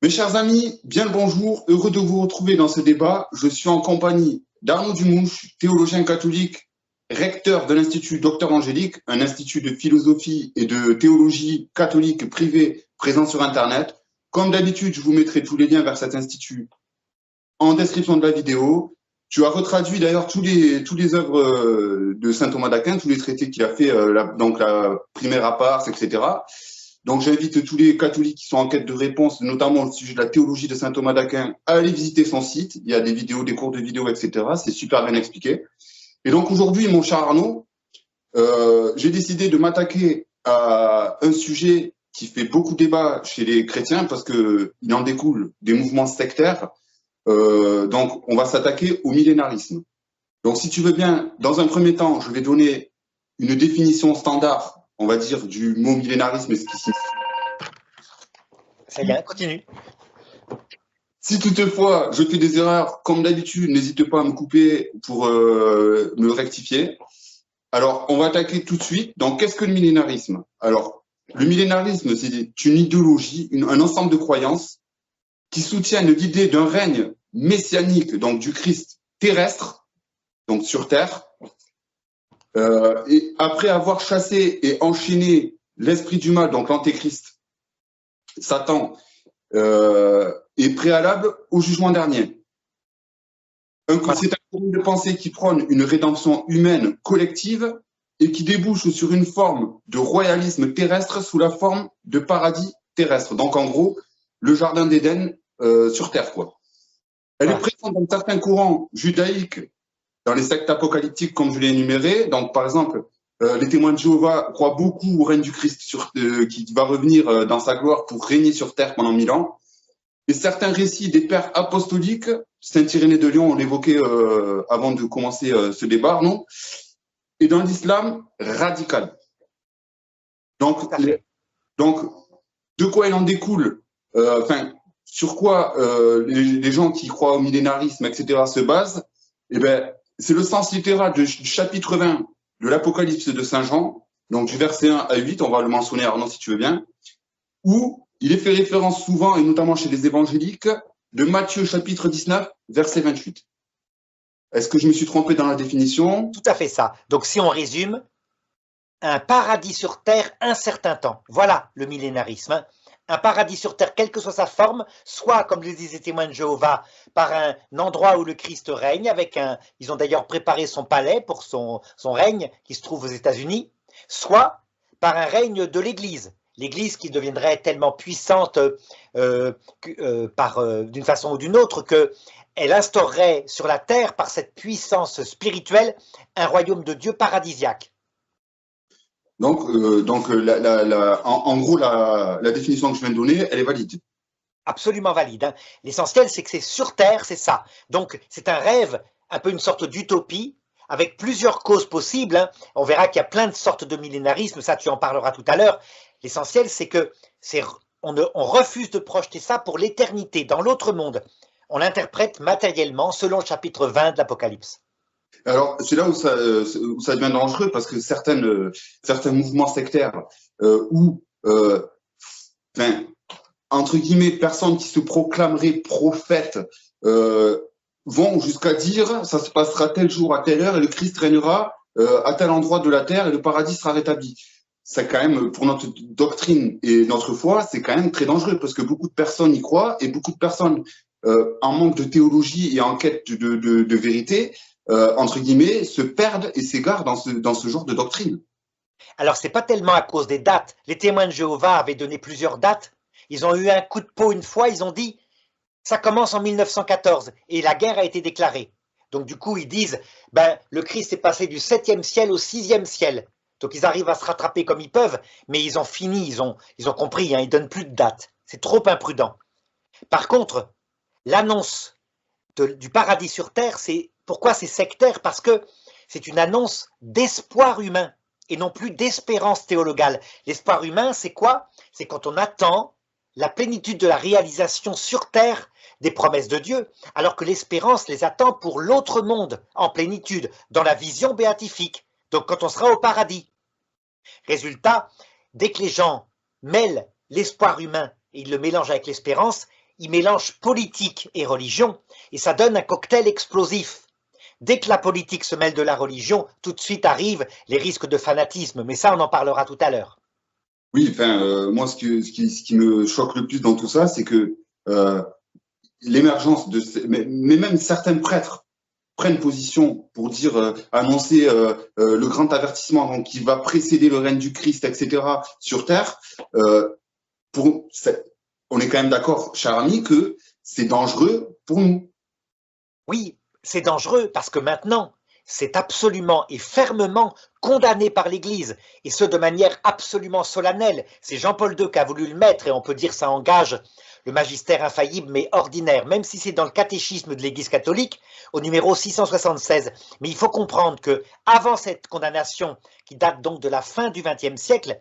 Mes chers amis, bien le bonjour, heureux de vous retrouver dans ce débat. Je suis en compagnie d'Arnaud Dumouche, théologien catholique, recteur de l'Institut Docteur Angélique, un institut de philosophie et de théologie catholique privé présent sur Internet. Comme d'habitude, je vous mettrai tous les liens vers cet institut en description de la vidéo. Tu as retraduit d'ailleurs tous les œuvres de saint Thomas d'Aquin, tous les traités qu'il a fait, donc la primaire à part, etc. Donc, j'invite tous les catholiques qui sont en quête de réponses, notamment au sujet de la théologie de saint Thomas d'Aquin, à aller visiter son site. Il y a des vidéos, des cours de vidéo, etc. C'est super bien expliqué. Et donc, aujourd'hui, mon cher Arnaud, j'ai décidé de m'attaquer à un sujet qui fait beaucoup débat chez les chrétiens parce qu'il en découle des mouvements sectaires. Donc, on va s'attaquer au millénarisme. Donc, si tu veux bien, dans un premier temps, je vais donner une définition standard, on va dire, du mot millénarisme et ce qui signifie. Ça y est, continue. Si toutefois je fais des erreurs, comme d'habitude, n'hésite pas à me couper pour me rectifier. Alors, on va attaquer tout de suite. Donc, qu'est-ce que le millénarisme? Alors, le millénarisme, c'est une idéologie, un ensemble de croyances qui soutiennent l'idée d'un règne messianique, donc du Christ terrestre, donc sur Terre, et après avoir chassé et enchaîné l'esprit du mal, donc l'antéchrist, Satan, est préalable au jugement dernier. C'est un courant de pensée qui prône une rédemption humaine collective et qui débouche sur une forme de royalisme terrestre sous la forme de paradis terrestre. Donc en gros, le jardin d'Éden sur Terre, quoi. Elle est présente dans certains courants judaïques, dans les sectes apocalyptiques, comme je l'ai énuméré. Donc, par exemple, les témoins de Jéhovah croient beaucoup au règne du Christ qui va revenir dans sa gloire pour régner sur Terre pendant 1000 ans. Et certains récits des pères apostoliques, Saint Irénée de Lyon, on l'évoquait avant de commencer ce débat, non? Et dans l'islam radical. Donc, de quoi il en découle, sur quoi les gens qui croient au millénarisme, etc., se basent, eh ben, c'est le sens littéral du chapitre 20 de l'Apocalypse de Saint Jean, donc du verset 1 à 8, on va le mentionner, Arnaud, si tu veux bien, où il est fait référence souvent, et notamment chez les évangéliques, de Matthieu chapitre 19, verset 28. Est-ce que je me suis trompé dans la définition? Tout à fait ça. Donc si on résume, un paradis sur terre un certain temps. Voilà le millénarisme. Un paradis sur terre, quelle que soit sa forme, soit, comme le disaient les témoins de Jéhovah, par un endroit où le Christ règne, ils ont d'ailleurs préparé son palais pour son règne, qui se trouve aux États-Unis, soit par un règne de l'Église. L'Église qui deviendrait tellement puissante d'une façon ou d'une autre qu'elle instaurerait sur la terre, par cette puissance spirituelle, un royaume de Dieu paradisiaque. Donc, en gros, la définition que je viens de donner, elle est valide. Absolument valide. Hein. L'essentiel, c'est que c'est sur Terre, c'est ça. Donc, c'est un rêve, un peu une sorte d'utopie, avec plusieurs causes possibles. Hein. On verra qu'il y a plein de sortes de millénarisme, ça tu en parleras tout à l'heure. L'essentiel, c'est que on refuse de projeter ça pour l'éternité, dans l'autre monde. On l'interprète matériellement selon le chapitre 20 de l'Apocalypse. Alors, c'est là où ça devient dangereux parce que certains mouvements sectaires entre guillemets, personnes qui se proclameraient prophètes vont jusqu'à dire ça se passera tel jour à telle heure et le Christ régnera à tel endroit de la terre et le paradis sera rétabli. C'est quand même, pour notre doctrine et notre foi, c'est quand même très dangereux parce que beaucoup de personnes y croient et beaucoup de personnes en manque de théologie et en quête de vérité, entre guillemets, se perdent et s'égarent dans ce genre de doctrine. Alors, c'est pas tellement à cause des dates. Les témoins de Jéhovah avaient donné plusieurs dates. Ils ont eu un coup de peau une fois, ils ont dit ça commence en 1914 et la guerre a été déclarée. Donc du coup, ils disent le Christ est passé du 7e ciel au 6e ciel. Donc ils arrivent à se rattraper comme ils peuvent, mais ils ont fini, ils ont compris, hein, ils donnent plus de dates. C'est trop imprudent. Par contre, l'annonce du paradis sur terre, pourquoi c'est sectaire? Parce que c'est une annonce d'espoir humain et non plus d'espérance théologale. L'espoir humain, c'est quoi? C'est quand on attend la plénitude de la réalisation sur terre des promesses de Dieu, alors que l'espérance les attend pour l'autre monde, en plénitude, dans la vision béatifique, donc quand on sera au paradis. Résultat, dès que les gens mêlent l'espoir humain et ils le mélangent avec l'espérance, il mélange politique et religion, et ça donne un cocktail explosif. Dès que la politique se mêle de la religion, tout de suite arrivent les risques de fanatisme, mais ça, on en parlera tout à l'heure. Oui, enfin, moi, ce qui me choque le plus dans tout ça, c'est que l'émergence mais même certains prêtres prennent position pour dire, annoncer le grand avertissement donc, qui va précéder le règne du Christ, etc., sur terre. On est quand même d'accord, cher ami, que c'est dangereux pour nous. Oui, c'est dangereux parce que maintenant, c'est absolument et fermement condamné par l'Église, et ce de manière absolument solennelle. C'est Jean-Paul II qui a voulu le mettre, et on peut dire ça engage le magistère infaillible mais ordinaire, même si c'est dans le catéchisme de l'Église catholique, au numéro 676. Mais il faut comprendre que avant cette condamnation, qui date donc de la fin du XXe siècle,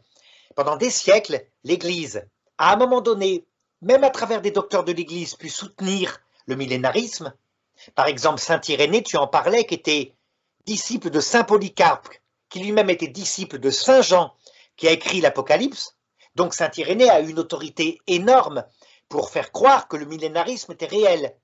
pendant des siècles, l'Église, à un moment donné, même à travers des docteurs de l'Église, pu soutenir le millénarisme. Par exemple, saint Irénée, tu en parlais, qui était disciple de saint Polycarpe, qui lui-même était disciple de saint Jean, qui a écrit l'Apocalypse. Donc saint Irénée a une autorité énorme pour faire croire que le millénarisme était réel.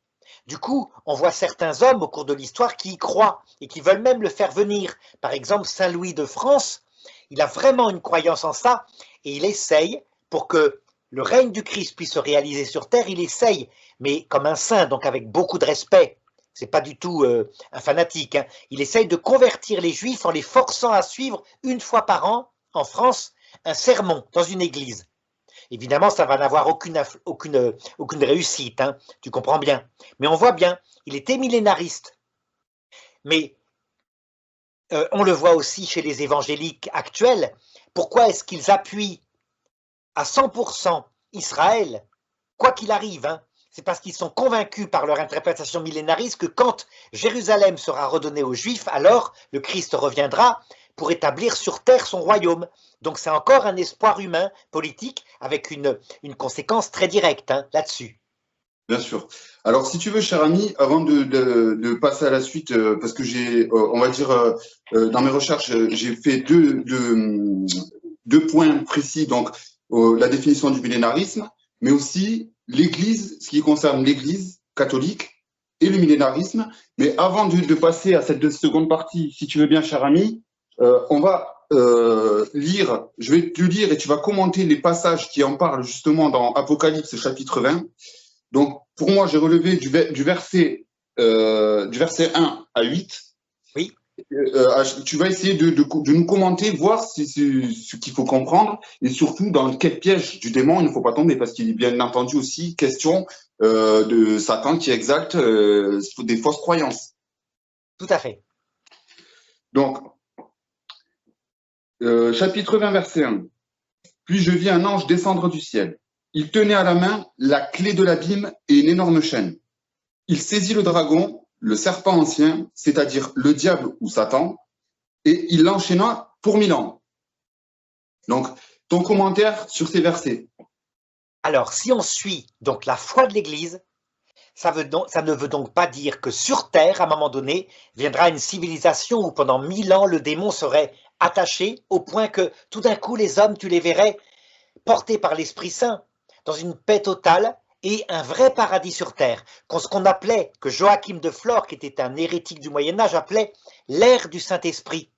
Du coup, on voit certains hommes au cours de l'histoire qui y croient et qui veulent même le faire venir. Par exemple, saint Louis de France, il a vraiment une croyance en ça et il essaye, pour que le règne du Christ puisse se réaliser sur terre, il essaye, mais comme un saint, donc avec beaucoup de respect. C'est pas du tout un fanatique. Hein. Il essaye de convertir les Juifs en les forçant à suivre une fois par an, en France, un sermon dans une église. Évidemment, ça va n'avoir aucune réussite, hein, tu comprends bien. Mais on voit bien, il était millénariste. Mais on le voit aussi chez les évangéliques actuels. Pourquoi est-ce qu'ils appuient à 100% Israël, quoi qu'il arrive, hein? C'est parce qu'ils sont convaincus par leur interprétation millénariste que quand Jérusalem sera redonnée aux Juifs, alors le Christ reviendra pour établir sur terre son royaume. Donc c'est encore un espoir humain, politique, avec une conséquence très directe hein, là-dessus. Bien sûr. Alors, si tu veux, cher ami, avant de passer à la suite, parce que j'ai, on va dire, dans mes recherches, j'ai fait deux points précis, donc la définition du millénarisme, mais aussi l'Église, ce qui concerne l'Église catholique et le millénarisme. Mais avant de passer à cette seconde partie, si tu veux bien, cher ami, on va lire, je vais te lire et tu vas commenter les passages qui en parlent justement dans Apocalypse chapitre 20. Donc, pour moi, j'ai relevé du verset 1 à 8. Oui. Tu vas essayer de nous commenter, voir ce qu'il faut comprendre et surtout dans quel piège du démon il ne faut pas tomber parce qu'il est bien entendu aussi question de Satan qui exalte des fausses croyances. Tout à fait. Donc, chapitre 20, verset 1. Puis je vis un ange descendre du ciel. Il tenait à la main la clé de l'abîme et une énorme chaîne. Il saisit le dragon, le serpent ancien, c'est-à-dire le diable ou Satan, et il l'enchaîna pour 1000 ans. Donc, ton commentaire sur ces versets. Alors, si on suit donc la foi de l'Église, ça ne veut donc pas dire que sur Terre, à un moment donné, viendra une civilisation où pendant 1000 ans, le démon serait attaché au point que tout d'un coup, les hommes, tu les verrais portés par l'Esprit Saint, dans une paix totale et un vrai paradis sur terre, ce qu'on appelait, que Joachim de Flore, qui était un hérétique du Moyen-Âge, appelait l'ère du Saint-Esprit.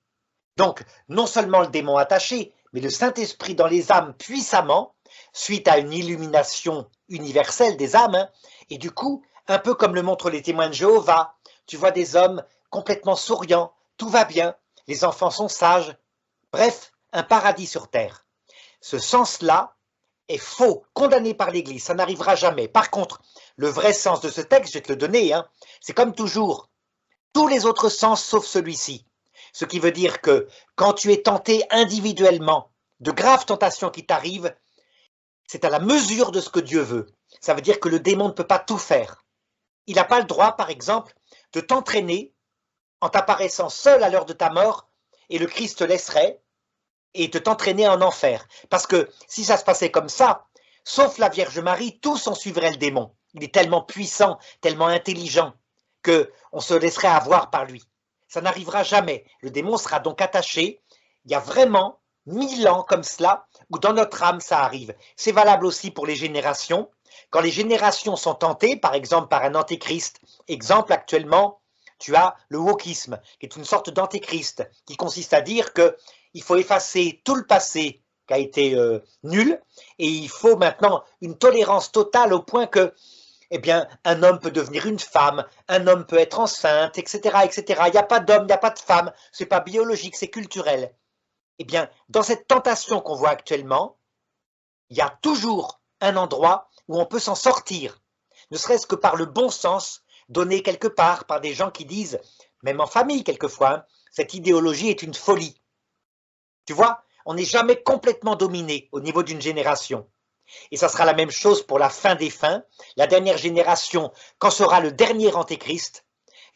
Donc, non seulement le démon attaché, mais le Saint-Esprit dans les âmes puissamment, suite à une illumination universelle des âmes, hein, et du coup, un peu comme le montrent les témoins de Jéhovah, tu vois des hommes complètement souriants, tout va bien, les enfants sont sages, bref, un paradis sur terre. Ce sens-là est faux, condamné par l'Église, ça n'arrivera jamais. Par contre, le vrai sens de ce texte, je vais te le donner, hein, c'est comme toujours, tous les autres sens sauf celui-ci. Ce qui veut dire que quand tu es tenté individuellement, de graves tentations qui t'arrivent, c'est à la mesure de ce que Dieu veut. Ça veut dire que le démon ne peut pas tout faire. Il n'a pas le droit, par exemple, de t'entraîner en t'apparaissant seul à l'heure de ta mort et le Christ te laisserait et de t'entraîner en enfer. Parce que si ça se passait comme ça, sauf la Vierge Marie, tous en suivraient le démon. Il est tellement puissant, tellement intelligent, qu'on se laisserait avoir par lui. Ça n'arrivera jamais. Le démon sera donc attaché. Il y a vraiment 1000 ans comme cela, où dans notre âme ça arrive. C'est valable aussi pour les générations. Quand les générations sont tentées, par exemple par un antéchrist, exemple actuellement, tu as le wokisme, qui est une sorte d'antéchrist, qui consiste à dire qu'il faut effacer tout le passé qui a été nul, et il faut maintenant une tolérance totale au point que, eh bien, un homme peut devenir une femme, un homme peut être enceinte, etc., etc. Il n'y a pas d'homme, il n'y a pas de femme, c'est pas biologique, c'est culturel. Eh bien, dans cette tentation qu'on voit actuellement, il y a toujours un endroit où on peut s'en sortir, ne serait-ce que par le bon sens donné quelque part par des gens qui disent, même en famille quelquefois, hein, cette idéologie est une folie. Tu vois, on n'est jamais complètement dominé au niveau d'une génération. Et ça sera la même chose pour la fin des fins, la dernière génération, quand sera le dernier antéchrist,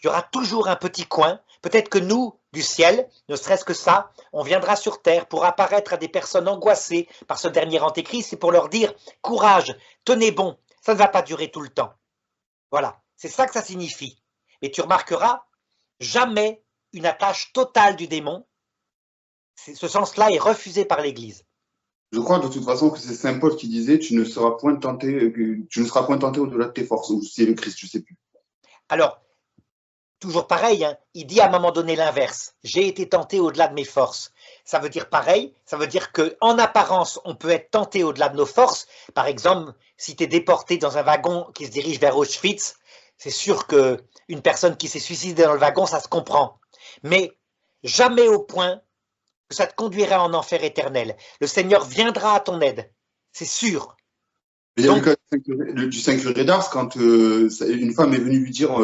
il y aura toujours un petit coin, peut-être que nous, du ciel, ne serait-ce que ça, on viendra sur terre pour apparaître à des personnes angoissées par ce dernier antéchrist et pour leur dire « Courage, tenez bon, ça ne va pas durer tout le temps ». Voilà, c'est ça que ça signifie. Mais tu remarqueras, jamais une attache totale du démon, ce sens-là est refusé par l'Église. Je crois de toute façon que c'est Saint Paul qui disait tu ne seras point tenté, tu ne seras point tenté au-delà de tes forces, ou c'est le Christ, je ne sais plus. Alors, toujours pareil, hein, il dit à un moment donné l'inverse. J'ai été tenté au-delà de mes forces. Ça veut dire pareil, ça veut dire qu'en apparence, on peut être tenté au-delà de nos forces. Par exemple, si tu es déporté dans un wagon qui se dirige vers Auschwitz, c'est sûr qu'une personne qui s'est suicidée dans le wagon, ça se comprend. Mais jamais au point que ça te conduira en enfer éternel. Le Seigneur viendra à ton aide, c'est sûr. Il y a le cas du Saint curé d'Ars, quand une femme est venue lui dire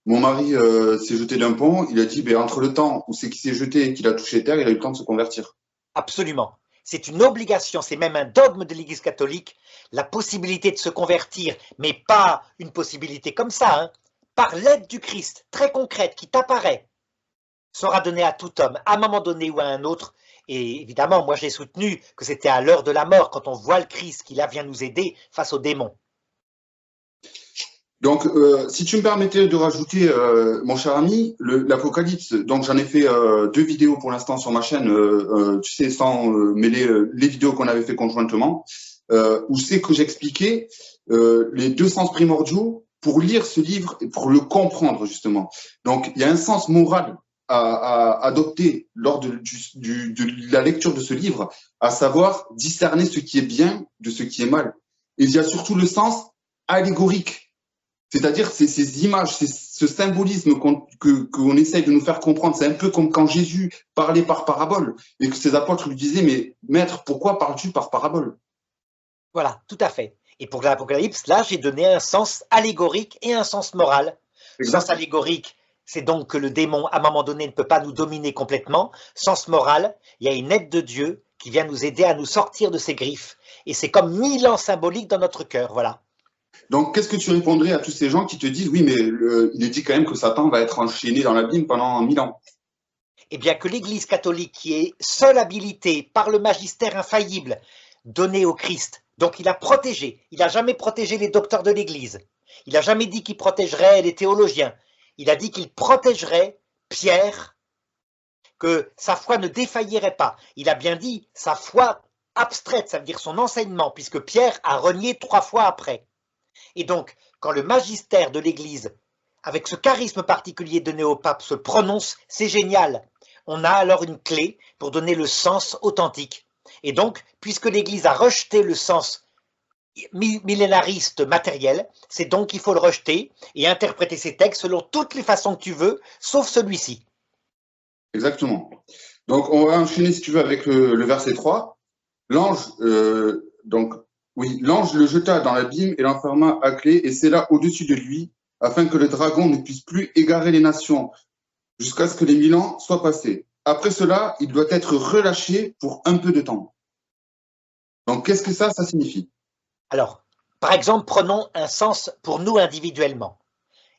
mon mari s'est jeté d'un pont, il a dit ben, entre le temps où c'est qu'il s'est jeté et qu'il a touché terre, il a eu le temps de se convertir. Absolument. C'est une obligation, c'est même un dogme de l'Église catholique, la possibilité de se convertir, mais pas une possibilité comme ça, hein, par l'aide du Christ, très concrète, qui t'apparaît, sera donnée à tout homme, à un moment donné ou à un autre. Et évidemment, moi j'ai soutenu que c'était à l'heure de la mort, quand on voit le Christ qui là vient nous aider face aux démons. Donc, si tu me permettais de rajouter, mon cher ami, l'Apocalypse, donc j'en ai fait 2 vidéos pour l'instant sur ma chaîne, tu sais, sans mêler les vidéos qu'on avait fait conjointement, où c'est que j'expliquais les 2 sens primordiaux pour lire ce livre et pour le comprendre, justement. Donc, il y a un sens moral à adopter lors de la lecture de ce livre, à savoir discerner ce qui est bien de ce qui est mal. Et il y a surtout le sens allégorique. C'est-à-dire ces images, ce symbolisme qu'on essaye de nous faire comprendre. C'est un peu comme quand Jésus parlait par parabole et que ses apôtres lui disaient « Mais maître, pourquoi parles-tu par parabole ?» Voilà, tout à fait. Et pour l'Apocalypse, là, j'ai donné un sens allégorique et un sens moral. Exact. Sens allégorique, c'est donc que le démon, à un moment donné, ne peut pas nous dominer complètement. Sens moral, il y a une aide de Dieu qui vient nous aider à nous sortir de ses griffes. Et c'est comme 1000 ans symboliques dans notre cœur, voilà. Donc, qu'est-ce que tu répondrais à tous ces gens qui te disent « Oui, mais il est dit quand même que Satan va être enchaîné dans l'abîme pendant 1000 ans ». Eh bien, que l'Église catholique, qui est seule habilitée par le magistère infaillible donné au Christ, donc il a protégé, il n'a jamais protégé les docteurs de l'Église, il n'a jamais dit qu'il protégerait les théologiens, il a dit qu'il protégerait Pierre, que sa foi ne défaillirait pas. Il a bien dit sa foi abstraite, ça veut dire son enseignement, puisque Pierre a renié 3 fois après. Et donc, quand le magistère de l'Église, avec ce charisme particulier donné au pape, se prononce, c'est génial. On a alors une clé pour donner le sens authentique. Et donc, puisque l'Église a rejeté le sens millénariste matériel, c'est donc qu'il faut le rejeter et interpréter ces textes selon toutes les façons que tu veux, sauf celui-ci. Exactement. Donc, on va enchaîner, si tu veux, avec le verset 3. L'ange, l'ange le jeta dans l'abîme et l'enferma à clé et scella au-dessus de lui, afin que le dragon ne puisse plus égarer les nations, jusqu'à ce que les 1000 ans soient passés. Après cela, il doit être relâché pour un peu de temps. Donc, qu'est-ce que ça signifie? Alors, par exemple, prenons un sens pour nous individuellement.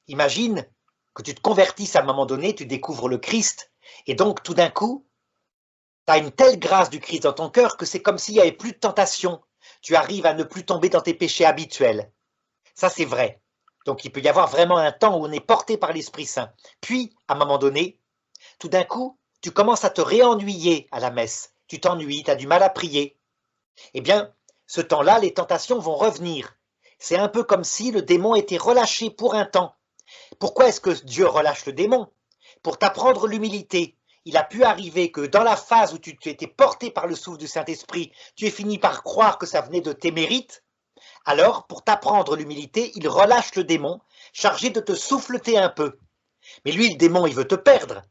Imagine que tu te convertisses à un moment donné, tu découvres le Christ, et donc tout d'un coup, tu as une telle grâce du Christ dans ton cœur que c'est comme s'il n'y avait plus de tentation. Tu arrives à ne plus tomber dans tes péchés habituels. Ça, c'est vrai. Donc, il peut y avoir vraiment un temps où on est porté par l'Esprit Saint. Puis, à un moment donné, tout d'un coup, tu commences à te réennuyer à la messe. Tu t'ennuies, tu as du mal à prier. Eh bien, ce temps-là, les tentations vont revenir. C'est un peu comme si le démon était relâché pour un temps. Pourquoi est-ce que Dieu relâche le démon? Pour t'apprendre l'humilité. Il a pu arriver que dans la phase où tu étais porté par le souffle du Saint-Esprit, tu aies fini par croire que ça venait de tes mérites. Alors, pour t'apprendre l'humilité, il relâche le démon, chargé de te souffleter un peu. Mais lui, le démon, il veut te perdre.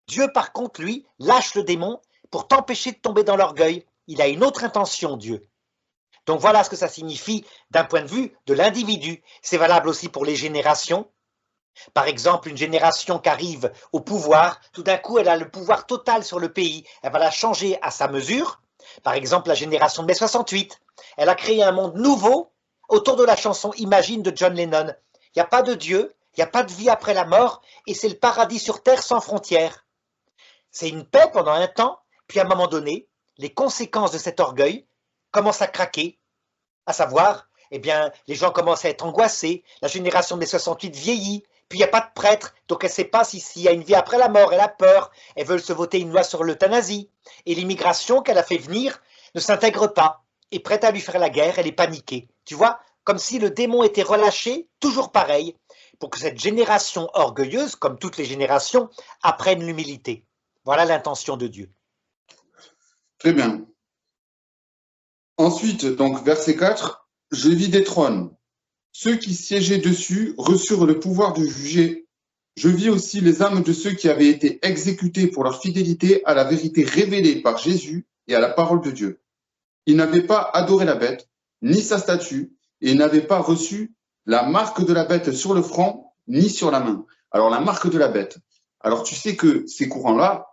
Dieu, par contre, lui, lâche le démon pour t'empêcher de tomber dans l'orgueil. Il a une autre intention, Dieu. Donc voilà ce que ça signifie d'un point de vue de l'individu. C'est valable aussi pour les générations. Par exemple, une génération qui arrive au pouvoir, tout d'un coup, elle a le pouvoir total sur le pays. Elle va la changer à sa mesure. Par exemple, la génération de mai 68. Elle a créé un monde nouveau autour de la chanson Imagine de John Lennon. Il n'y a pas de Dieu, il n'y a pas de vie après la mort, et c'est le paradis sur terre sans frontières. C'est une paix pendant un temps, puis à un moment donné, les conséquences de cet orgueil commencent à craquer, à savoir, eh bien, les gens commencent à être angoissés, la génération des 68 vieillit, puis il n'y a pas de prêtre, donc elle ne sait pas s'il y a une vie après la mort, elle a peur, elle veut se voter une loi sur l'euthanasie, et l'immigration qu'elle a fait venir ne s'intègre pas, est prête à lui faire la guerre, elle est paniquée. Tu vois, comme si le démon était relâché, toujours pareil, pour que cette génération orgueilleuse, comme toutes les générations, apprenne l'humilité. Voilà l'intention de Dieu. Très bien. Ensuite, donc, verset 4, « Je vis des trônes. Ceux qui siégeaient dessus reçurent le pouvoir de juger. Je vis aussi les âmes de ceux qui avaient été exécutés pour leur fidélité à la vérité révélée par Jésus et à la parole de Dieu. Ils n'avaient pas adoré la bête, ni sa statue, et ils n'avaient pas reçu la marque de la bête sur le front, ni sur la main. » Alors, la marque de la bête. Alors, tu sais que ces courants-là,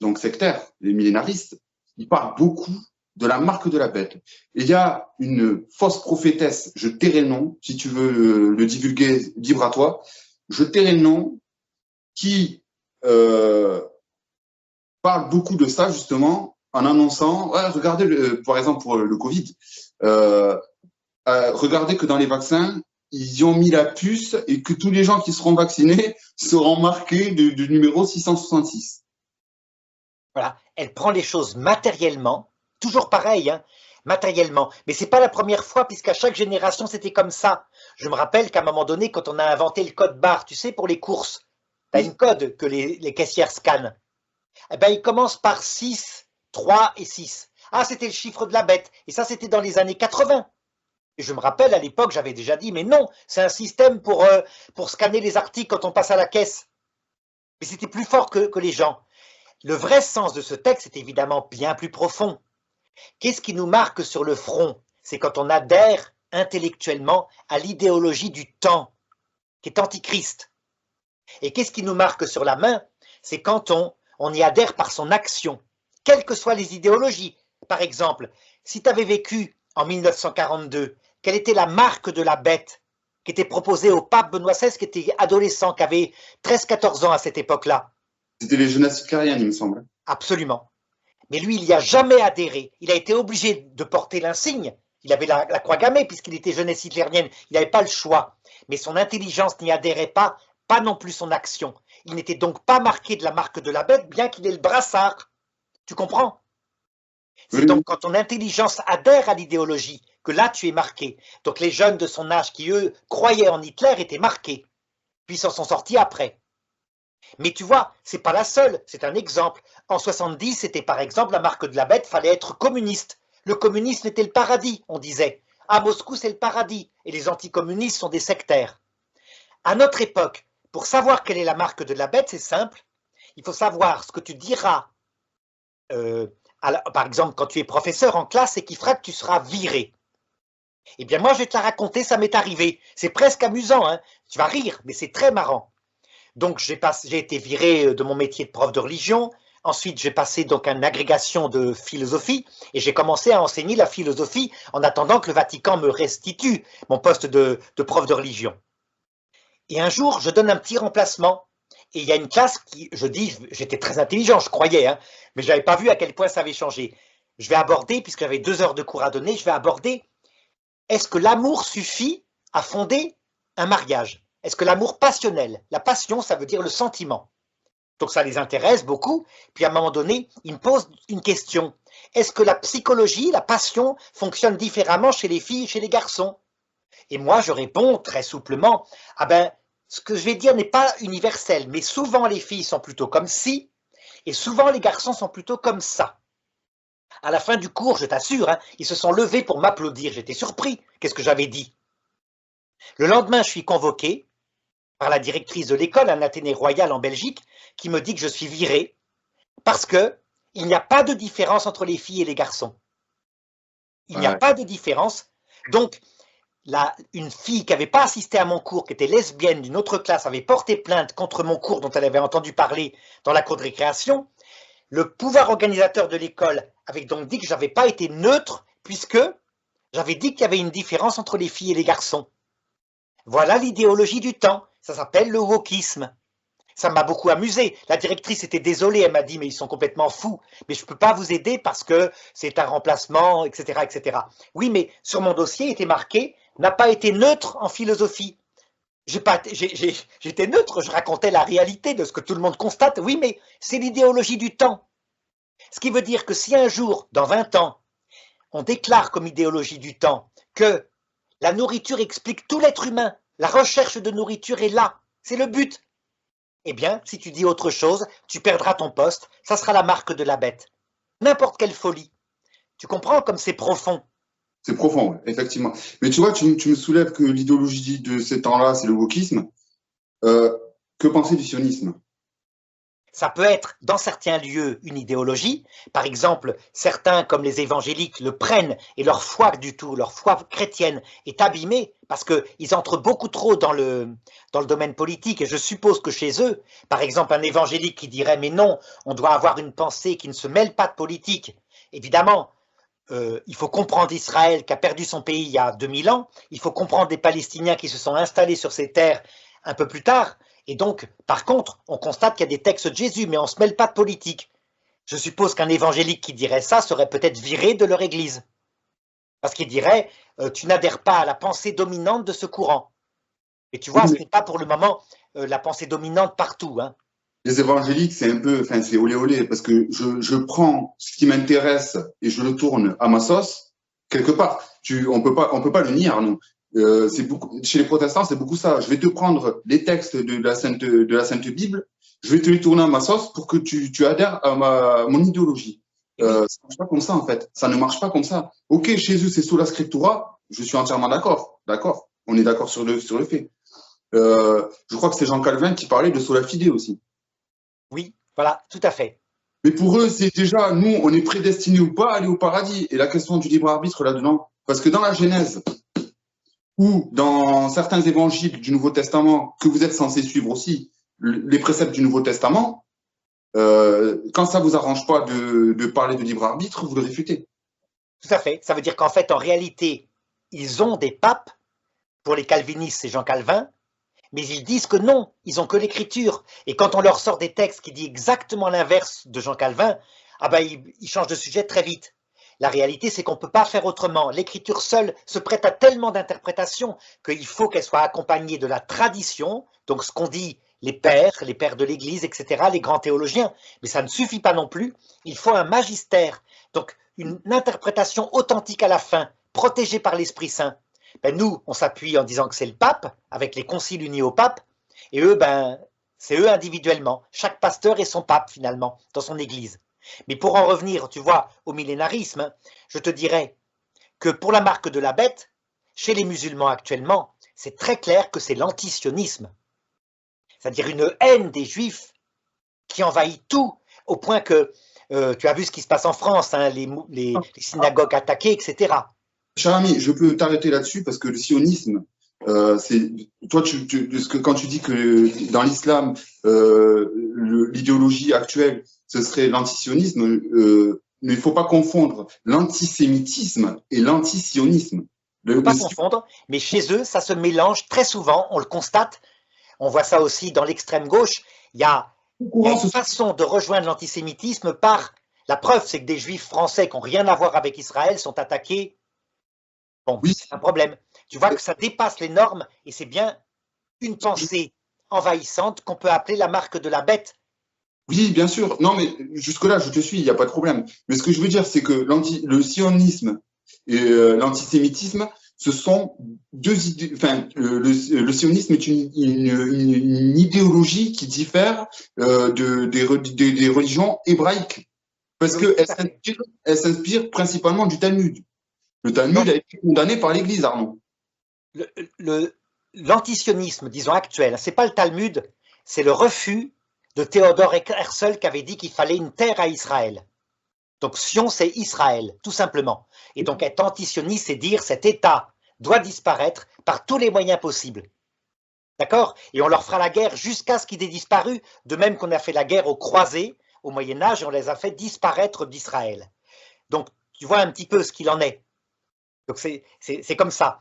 donc sectaires, les millénaristes, ils parlent beaucoup de la marque de la bête. Et il y a une fausse prophétesse, je tairai le nom, si tu veux le divulguer, libre à toi, je tairai le nom, qui parle beaucoup de ça, justement, en annonçant, ouais, regardez, par exemple, pour le Covid, regardez que dans les vaccins, ils y ont mis la puce et que tous les gens qui seront vaccinés seront marqués du numéro 666. Voilà, elle prend les choses matériellement, toujours pareil, hein, matériellement. Mais c'est pas la première fois, puisqu'à chaque génération, c'était comme ça. Je me rappelle qu'à un moment donné, quand on a inventé le code barre, tu sais, pour les courses, tu as une code que les caissières scannent. Eh ben, il commence par 6, 3 et 6. Ah, c'était le chiffre de la bête. Et ça, c'était dans les années 80. Et je me rappelle, à l'époque, j'avais déjà dit, mais non, c'est un système pour scanner les articles quand on passe à la caisse. Mais c'était plus fort que les gens. Le vrai sens de ce texte est évidemment bien plus profond. Qu'est-ce qui nous marque sur le front? C'est quand on adhère intellectuellement à l'idéologie du temps, qui est antichrist. Et qu'est-ce qui nous marque sur la main? C'est quand on y adhère par son action, quelles que soient les idéologies. Par exemple, si tu avais vécu en 1942, quelle était la marque de la bête qui était proposée au pape Benoît XVI, qui était adolescent, qui avait 13-14 ans à cette époque-là? C'était les jeunesses hitlériennes, il me semble. Absolument. Mais lui, il n'y a jamais adhéré. Il a été obligé de porter l'insigne. Il avait la croix gammée puisqu'il était jeunesse hitlérienne. Il n'avait pas le choix. Mais son intelligence n'y adhérait pas, pas non plus son action. Il n'était donc pas marqué de la marque de la bête, bien qu'il ait le brassard. Tu comprends? C'est Oui. donc quand ton intelligence adhère à l'idéologie que là tu es marqué. Donc les jeunes de son âge qui, eux, croyaient en Hitler étaient marqués. Puis ils s'en sont sortis après. Mais tu vois, c'est pas la seule, c'est un exemple. En 70, c'était par exemple la marque de la bête, fallait être communiste. Le communisme était le paradis, on disait. À Moscou, c'est le paradis, et les anticommunistes sont des sectaires. À notre époque, pour savoir quelle est la marque de la bête, c'est simple. Il faut savoir ce que tu diras, par exemple, quand tu es professeur en classe et qui fera que tu seras viré. Eh bien, moi, je vais te la raconter, ça m'est arrivé. C'est presque amusant, hein. Tu vas rire, mais c'est très marrant. Donc, j'ai été viré de mon métier de prof de religion. Ensuite, j'ai passé donc une agrégation de philosophie et j'ai commencé à enseigner la philosophie en attendant que le Vatican me restitue mon poste de prof de religion. Et un jour, je donne un petit remplacement et il y a une classe qui, je dis, j'étais très intelligent, je croyais, hein, mais je n'avais pas vu à quel point ça avait changé. Je vais aborder, puisque j'avais 2 heures de cours à donner, je vais aborder, est-ce que l'amour suffit à fonder un mariage? Est-ce que l'amour passionnel, la passion, ça veut dire le sentiment? Donc ça les intéresse beaucoup. Puis à un moment donné, ils me posent une question. Est-ce que la psychologie, la passion, fonctionne différemment chez les filles et chez les garçons? Et moi, je réponds très souplement, ah ben, ce que je vais dire n'est pas universel, mais souvent les filles sont plutôt comme ci, et souvent les garçons sont plutôt comme ça. À la fin du cours, je t'assure, hein, ils se sont levés pour m'applaudir. J'étais surpris. Qu'est-ce que j'avais dit? Le lendemain, je suis convoqué par la directrice de l'école, un Athénée royal en Belgique, qui me dit que je suis viré parce que il n'y a pas de différence entre les filles et les garçons. Il n'y a pas de différence. Donc, une fille qui n'avait pas assisté à mon cours, qui était lesbienne d'une autre classe, avait porté plainte contre mon cours dont elle avait entendu parler dans la cour de récréation. Le pouvoir organisateur de l'école avait donc dit que je n'avais pas été neutre puisque j'avais dit qu'il y avait une différence entre les filles et les garçons. Voilà l'idéologie du temps. Ça s'appelle le wokisme. Ça m'a beaucoup amusé. La directrice était désolée, elle m'a dit mais ils sont complètement fous, mais je ne peux pas vous aider parce que c'est un remplacement, etc., etc. Oui, mais sur mon dossier était marqué n'a pas été neutre en philosophie. J'étais neutre, je racontais la réalité de ce que tout le monde constate. Oui, mais c'est l'idéologie du temps. Ce qui veut dire que si un jour, dans 20 ans, on déclare comme idéologie du temps que la nourriture explique tout l'être humain, la recherche de nourriture est là, c'est le but. Eh bien, si tu dis autre chose, tu perdras ton poste, ça sera la marque de la bête. N'importe quelle folie. Tu comprends comme c'est profond? C'est profond, ouais, effectivement. Mais tu vois, tu me soulèves que l'idéologie de ces temps-là, c'est le wokisme. Que penser du sionisme? Ça peut être, dans certains lieux, une idéologie. Par exemple, certains, comme les évangéliques, le prennent et leur foi leur foi chrétienne est abîmée parce qu'ils entrent beaucoup trop dans le domaine politique. Et je suppose que chez eux, par exemple, un évangélique qui dirait « mais non, on doit avoir une pensée qui ne se mêle pas de politique ». Évidemment, il faut comprendre Israël qui a perdu son pays il y a 2000 ans, il faut comprendre les Palestiniens qui se sont installés sur ces terres un peu plus tard, et donc, par contre, on constate qu'il y a des textes de Jésus, mais on ne se mêle pas de politique. Je suppose qu'un évangélique qui dirait ça serait peut-être viré de leur église, parce qu'il dirait tu n'adhères pas à la pensée dominante de ce courant. Et tu vois, ce n'est pas pour le moment la pensée dominante partout, hein. Les évangéliques, c'est un peu, enfin, c'est olé olé, parce que je prends ce qui m'intéresse et je le tourne à ma sauce, quelque part. On peut pas le nier, non. C'est beaucoup, chez les protestants, c'est beaucoup ça. Je vais te prendre les textes de la Sainte Bible, je vais te les tourner à ma sauce pour que tu adhères à mon idéologie. Ça ne marche pas comme ça, en fait. Ça ne marche pas comme ça. Ok, chez eux, c'est sola scriptura. Je suis entièrement d'accord. D'accord. On est d'accord sur le fait. Je crois que c'est Jean Calvin qui parlait de sola fide aussi. Oui, voilà, tout à fait. Mais pour eux, c'est déjà, nous, on est prédestinés ou pas à aller au paradis. Et la question du libre arbitre là-dedans, parce que dans la Genèse, ou dans certains évangiles du Nouveau Testament, que vous êtes censés suivre aussi, les préceptes du Nouveau Testament, quand ça vous arrange pas de parler de libre arbitre, vous le réfutez. Tout à fait. Ça veut dire qu'en fait, en réalité, ils ont des papes. Pour les calvinistes, c'est Jean Calvin. Mais ils disent que non, ils ont que l'écriture. Et quand on leur sort des textes qui disent exactement l'inverse de Jean Calvin, ah ben, ils changent de sujet très vite. La réalité, c'est qu'on ne peut pas faire autrement. L'écriture seule se prête à tellement d'interprétations qu'il faut qu'elle soit accompagnée de la tradition, donc ce qu'ont dit les pères de l'Église, etc., les grands théologiens. Mais ça ne suffit pas non plus. Il faut un magistère, donc une interprétation authentique à la fin, protégée par l'Esprit Saint. Ben nous, on s'appuie en disant que c'est le pape, avec les conciles unis au pape, et eux, ben, c'est eux individuellement. Chaque pasteur est son pape, finalement, dans son église. Mais pour en revenir, tu vois, au millénarisme, je te dirais que pour la marque de la bête, chez les musulmans actuellement, c'est très clair que c'est l'antisionisme. C'est-à-dire une haine des juifs qui envahit tout, au point que tu as vu ce qui se passe en France, hein, les synagogues attaquées, etc. Cher ami, je peux t'arrêter là-dessus parce que le sionisme, c'est toi, quand tu dis que dans l'islam, l'idéologie actuelle, ce serait l'antisionisme, mais il ne faut pas confondre l'antisémitisme et l'antisionisme. Il ne faut pas confondre, mais chez eux, ça se mélange très souvent, on le constate. On voit ça aussi dans l'extrême gauche. Il y a une façon de rejoindre l'antisémitisme par... La preuve, c'est que des juifs français qui n'ont rien à voir avec Israël sont attaqués. Bon, oui. C'est un problème. Tu vois que ça dépasse les normes et c'est bien une pensée envahissante qu'on peut appeler la marque de la bête. Oui, bien sûr. Non, mais jusque-là, je te suis, il n'y a pas de problème. Mais ce que je veux dire, c'est que le sionisme et l'antisémitisme, ce sont deux idées. Enfin, le sionisme est une idéologie qui diffère des religions hébraïques, parce Oui, qu'elle s'inspire principalement du Talmud. Le Talmud donc, a été condamné par l'Église, Arnaud. l'antisionisme, disons actuel, c'est pas le Talmud, c'est le refus de Théodore Herzl qui avait dit qu'il fallait une terre à Israël. Donc Sion, c'est Israël, tout simplement. Et donc être antisioniste, c'est dire cet État doit disparaître par tous les moyens possibles. D'accord? Et on leur fera la guerre jusqu'à ce qu'il ait disparu, de même qu'on a fait la guerre aux croisés au Moyen-Âge et on les a fait disparaître d'Israël. Donc tu vois un petit peu ce qu'il en est. Donc c'est comme ça.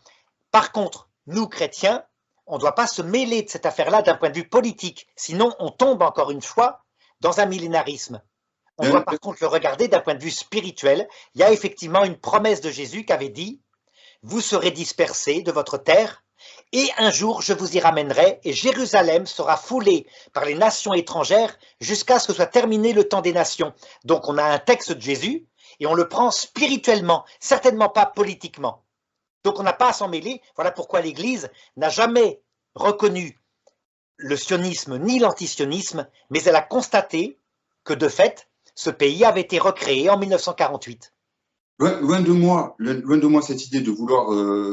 Par contre, nous, chrétiens, on ne doit pas se mêler de cette affaire-là d'un point de vue politique, sinon on tombe encore une fois dans un millénarisme. On doit par contre le regarder d'un point de vue spirituel. Il y a effectivement une promesse de Jésus qui avait dit « Vous serez dispersés de votre terre, et un jour je vous y ramènerai, et Jérusalem sera foulée par les nations étrangères jusqu'à ce que soit terminé le temps des nations. » Donc on a un texte de Jésus, et on le prend spirituellement, certainement pas politiquement. Donc on n'a pas à s'en mêler. Voilà pourquoi l'Église n'a jamais reconnu le sionisme ni l'antisionisme, mais elle a constaté que de fait, ce pays avait été recréé en 1948. Loin de moi cette idée de vouloir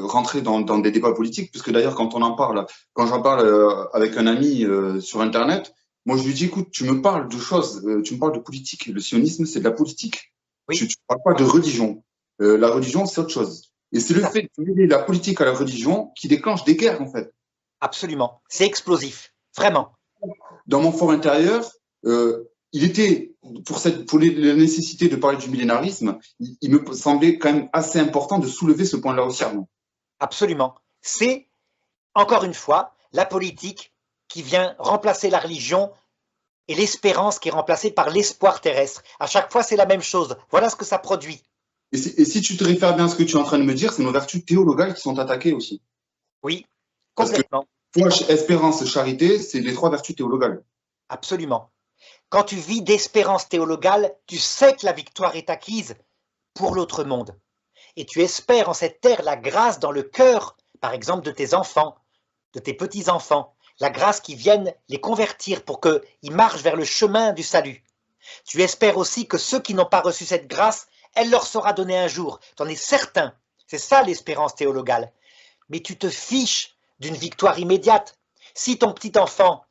rentrer dans des débats politiques, puisque d'ailleurs quand j'en parle avec un ami sur Internet, moi je lui dis écoute, tu me parles de choses, tu me parles de politique. Le sionisme c'est de la politique. Oui. Tu ne parles pas de religion. La religion c'est autre chose. Et c'est le fait de mêler la politique à la religion qui déclenche des guerres en fait. Absolument, c'est explosif, vraiment. Dans mon fort intérieur, il était, pour la nécessité de parler du millénarisme, il me semblait quand même assez important de soulever ce point-là aussi. Absolument. C'est, encore une fois, la politique qui vient remplacer la religion et l'espérance qui est remplacée par l'espoir terrestre. À chaque fois, c'est la même chose. Voilà ce que ça produit. Et si tu te réfères bien à ce que tu es en train de me dire, c'est nos vertus théologales qui sont attaquées aussi. Oui, complètement. Parce que foi, espérance, charité, c'est les 3 vertus théologales. Absolument. Quand tu vis d'espérance théologale, tu sais que la victoire est acquise pour l'autre monde. Et tu espères en cette terre la grâce dans le cœur, par exemple, de tes enfants, de tes petits-enfants, la grâce qui vienne les convertir pour qu'ils marchent vers le chemin du salut. Tu espères aussi que ceux qui n'ont pas reçu cette grâce, elle leur sera donnée un jour. Tu en es certain. C'est ça l'espérance théologale. Mais tu te fiches d'une victoire immédiate. Si ton petit-enfant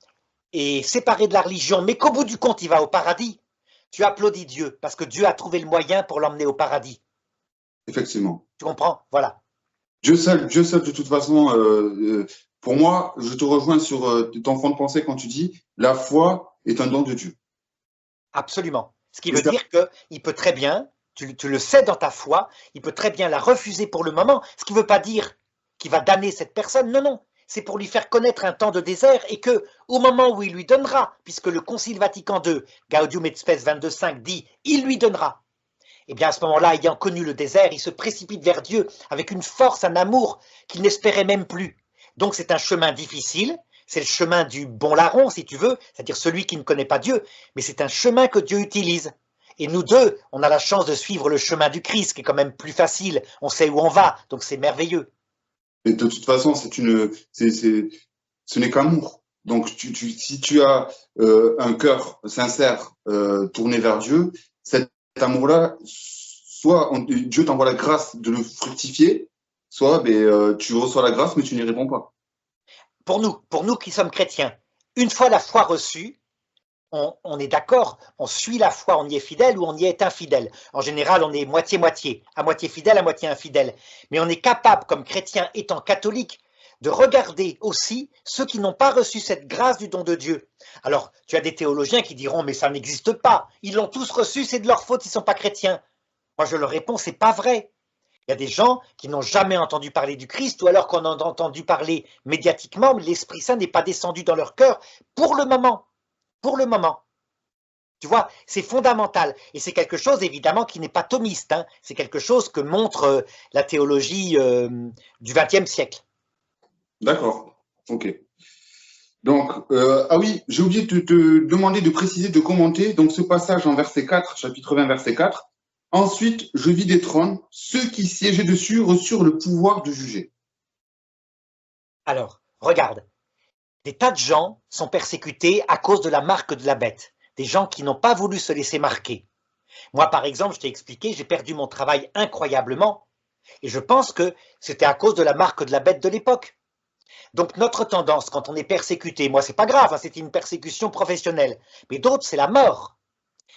est séparé de la religion, mais qu'au bout du compte, il va au paradis, tu applaudis Dieu, parce que Dieu a trouvé le moyen pour l'emmener au paradis. Effectivement. Tu comprends? Voilà. Dieu seul, de toute façon, pour moi, je te rejoins sur ton fond de pensée quand tu dis la foi est un don de Dieu. Absolument. Ce qui veut dire qu'il peut très bien, tu le sais dans ta foi, il peut très bien la refuser pour le moment, ce qui ne veut pas dire qu'il va damner cette personne, non, non. C'est pour lui faire connaître un temps de désert et que, au moment où il lui donnera, puisque le Concile Vatican II, Gaudium et Spes 22.5 dit « il lui donnera », eh bien à ce moment-là, ayant connu le désert, il se précipite vers Dieu avec une force, un amour qu'il n'espérait même plus. Donc c'est un chemin difficile, c'est le chemin du bon larron, si tu veux, c'est-à-dire celui qui ne connaît pas Dieu, mais c'est un chemin que Dieu utilise. Et nous deux, on a la chance de suivre le chemin du Christ, qui est quand même plus facile, on sait où on va, donc c'est merveilleux. Et de toute façon, ce n'est qu'amour. Donc, si tu as un cœur sincère tourné vers Dieu, cet amour-là, soit Dieu t'envoie la grâce de le fructifier, soit tu reçois la grâce, mais tu n'y réponds pas. Pour nous qui sommes chrétiens, une fois la foi reçue, on est d'accord, on suit la foi, on y est fidèle ou on y est infidèle. En général, on est moitié-moitié, à moitié fidèle, à moitié infidèle. Mais on est capable, comme chrétien étant catholique, de regarder aussi ceux qui n'ont pas reçu cette grâce du don de Dieu. Alors, tu as des théologiens qui diront, mais ça n'existe pas. Ils l'ont tous reçu, c'est de leur faute, ils ne sont pas chrétiens. Moi, je leur réponds, c'est pas vrai. Il y a des gens qui n'ont jamais entendu parler du Christ, ou alors qu'on en a entendu parler médiatiquement, mais l'Esprit Saint n'est pas descendu dans leur cœur pour le moment. Pour le moment. Tu vois, c'est fondamental. Et c'est quelque chose, évidemment, qui n'est pas thomiste. Hein. C'est quelque chose que montre la théologie du XXe siècle. D'accord. Ok. Donc, ah oui, j'ai oublié de te demander de préciser, de commenter donc ce passage en verset 4, chapitre 20, verset 4. Ensuite, je vis des trônes. Ceux qui siégeaient dessus reçurent le pouvoir de juger. Alors, regarde, des tas de gens sont persécutés à cause de la marque de la bête. Des gens qui n'ont pas voulu se laisser marquer. Moi, par exemple, je t'ai expliqué, j'ai perdu mon travail incroyablement. Et je pense que c'était à cause de la marque de la bête de l'époque. Donc notre tendance, quand on est persécuté, moi c'est pas grave, hein, c'est une persécution professionnelle, mais d'autres c'est la mort.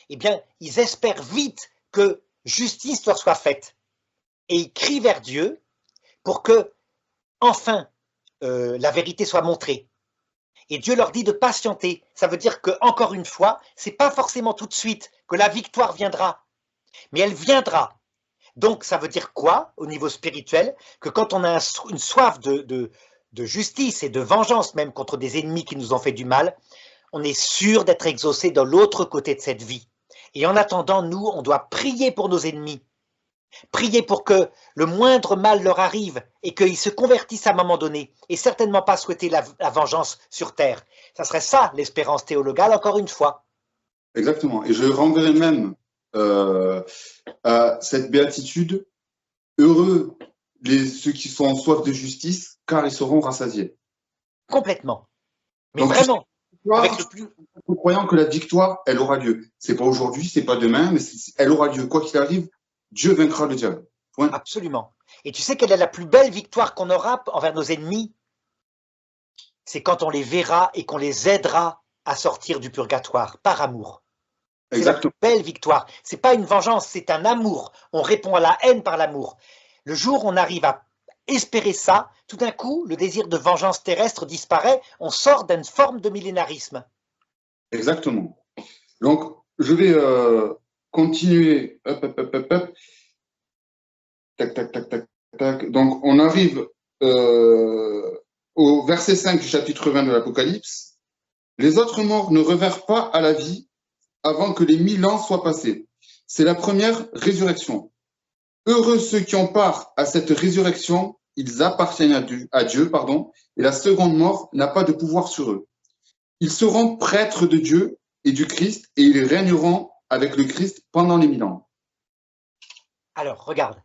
Eh bien, ils espèrent vite que justice leur soit faite. Et ils crient vers Dieu pour que, enfin, la vérité soit montrée. Et Dieu leur dit de patienter. Ça veut dire que, encore une fois, c'est pas forcément tout de suite que la victoire viendra, mais elle viendra. Donc, ça veut dire quoi, au niveau spirituel? Que quand on a une soif de justice et de vengeance, même contre des ennemis qui nous ont fait du mal, on est sûr d'être exaucé dans l'autre côté de cette vie. Et en attendant, nous, on doit prier pour nos ennemis. Prier pour que le moindre mal leur arrive et qu'ils se convertissent à un moment donné, et certainement pas souhaiter la vengeance sur terre. Ça serait ça, l'espérance théologale, encore une fois. Exactement. Et je renverrai même à cette béatitude, heureux ceux qui sont en soif de justice, car ils seront rassasiés. Complètement. Mais donc, vraiment, avec le plus... croyant que la victoire, elle aura lieu. C'est pas aujourd'hui, c'est pas demain, mais elle aura lieu. Quoi qu'il arrive, Dieu vaincra le diable. Point. Absolument. Et tu sais quelle est la plus belle victoire qu'on aura envers nos ennemis? C'est quand on les verra et qu'on les aidera à sortir du purgatoire, par amour. C'est la plus belle victoire. C'est pas une vengeance, c'est un amour. On répond à la haine par l'amour. Le jour où on arrive à espérer ça, tout d'un coup, le désir de vengeance terrestre disparaît, on sort d'une forme de millénarisme. Exactement. Donc, je vais continuer. Tac, tac, tac, tac, tac. Donc, on arrive au verset 5 du chapitre 20 de l'Apocalypse. Les autres morts ne revinrent pas à la vie avant que les 1000 ans soient passés. C'est la première résurrection. Heureux ceux qui ont part à cette résurrection, ils appartiennent à Dieu, et la seconde mort n'a pas de pouvoir sur eux. Ils seront prêtres de Dieu et du Christ, et ils régneront avec le Christ pendant les 1000 ans. Alors, regarde,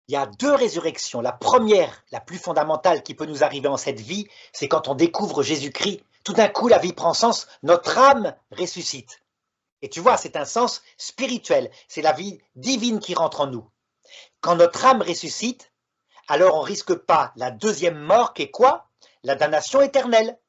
il y a deux résurrections. La première, la plus fondamentale qui peut nous arriver en cette vie, c'est quand on découvre Jésus-Christ. Tout d'un coup, la vie prend sens, notre âme ressuscite. Et tu vois, c'est un sens spirituel, c'est la vie divine qui rentre en nous. Quand notre âme ressuscite, alors on ne risque pas la deuxième mort qui est quoi? La damnation éternelle.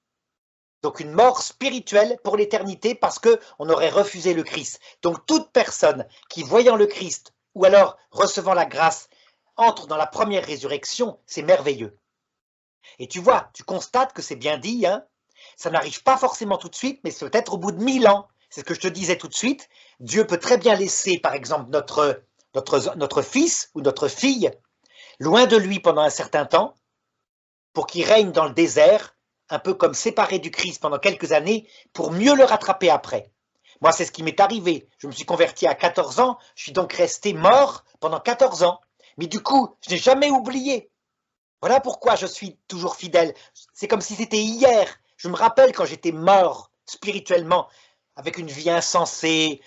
Donc une mort spirituelle pour l'éternité parce qu'on aurait refusé le Christ. Donc toute personne qui, voyant le Christ ou alors recevant la grâce, entre dans la première résurrection, c'est merveilleux. Et tu vois, tu constates que c'est bien dit, hein? Ça n'arrive pas forcément tout de suite, mais c'est peut-être au bout de 1000 ans. C'est ce que je te disais tout de suite. Dieu peut très bien laisser, par exemple, notre fils ou notre fille loin de lui pendant un certain temps pour qu'il règne dans le désert, un peu comme séparé du Christ pendant quelques années, pour mieux le rattraper après. Moi, c'est ce qui m'est arrivé. Je me suis converti à 14 ans, je suis donc resté mort pendant 14 ans. Mais du coup, je n'ai jamais oublié. Voilà pourquoi je suis toujours fidèle. C'est comme si c'était hier. Je me rappelle quand j'étais mort spirituellement, avec une vie insensée.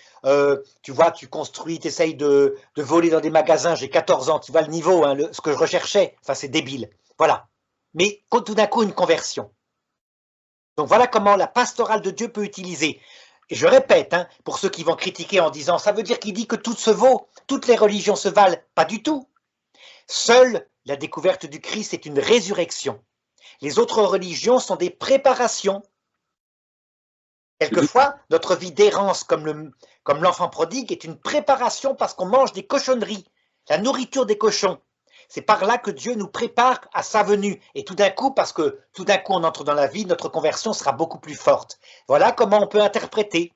Tu vois, tu construis, tu essayes de voler dans des magasins. J'ai 14 ans, tu vois le niveau, hein, ce que je recherchais. Enfin, c'est débile. Voilà. Mais tout d'un coup, une conversion. Donc voilà comment la pastorale de Dieu peut utiliser. Et je répète, hein, pour ceux qui vont critiquer en disant, ça veut dire qu'il dit que tout se vaut, toutes les religions se valent. Pas du tout. Seule la découverte du Christ est une résurrection. Les autres religions sont des préparations. Quelquefois, notre vie d'errance comme l'enfant prodigue est une préparation parce qu'on mange des cochonneries, la nourriture des cochons. C'est par là que Dieu nous prépare à sa venue. Et tout d'un coup, parce que tout d'un coup on entre dans la vie, notre conversion sera beaucoup plus forte. Voilà comment on peut interpréter.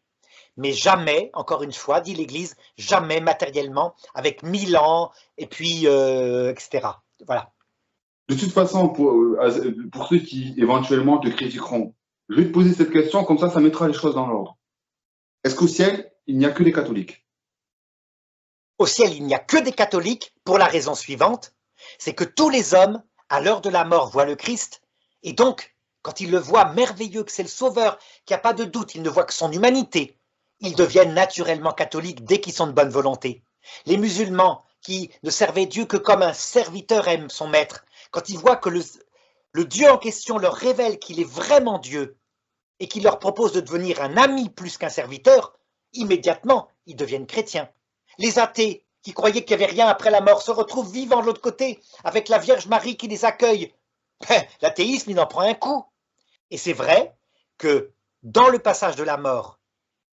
Mais jamais, encore une fois, dit l'Église, jamais matériellement, avec 1000 ans, et puis, etc. Voilà. De toute façon, pour ceux qui éventuellement te critiqueront, je vais te poser cette question, comme ça mettra les choses dans l'ordre. Est-ce qu'au ciel, il n'y a que des catholiques? Au ciel, il n'y a que des catholiques pour la raison suivante, c'est que tous les hommes, à l'heure de la mort, voient le Christ, et donc, quand ils le voient merveilleux, que c'est le Sauveur, qu'il n'y a pas de doute, ils ne voient que son humanité, ils deviennent naturellement catholiques dès qu'ils sont de bonne volonté. Les musulmans qui ne servaient Dieu que comme un serviteur aime son maître, quand ils voient que le Dieu en question leur révèle qu'il est vraiment Dieu et qu'il leur propose de devenir un ami plus qu'un serviteur, immédiatement, ils deviennent chrétiens. Les athées, qui croyaient qu'il n'y avait rien après la mort, se retrouvent vivants de l'autre côté, avec la Vierge Marie qui les accueille. L'athéisme, il en prend un coup. Et c'est vrai que dans le passage de la mort,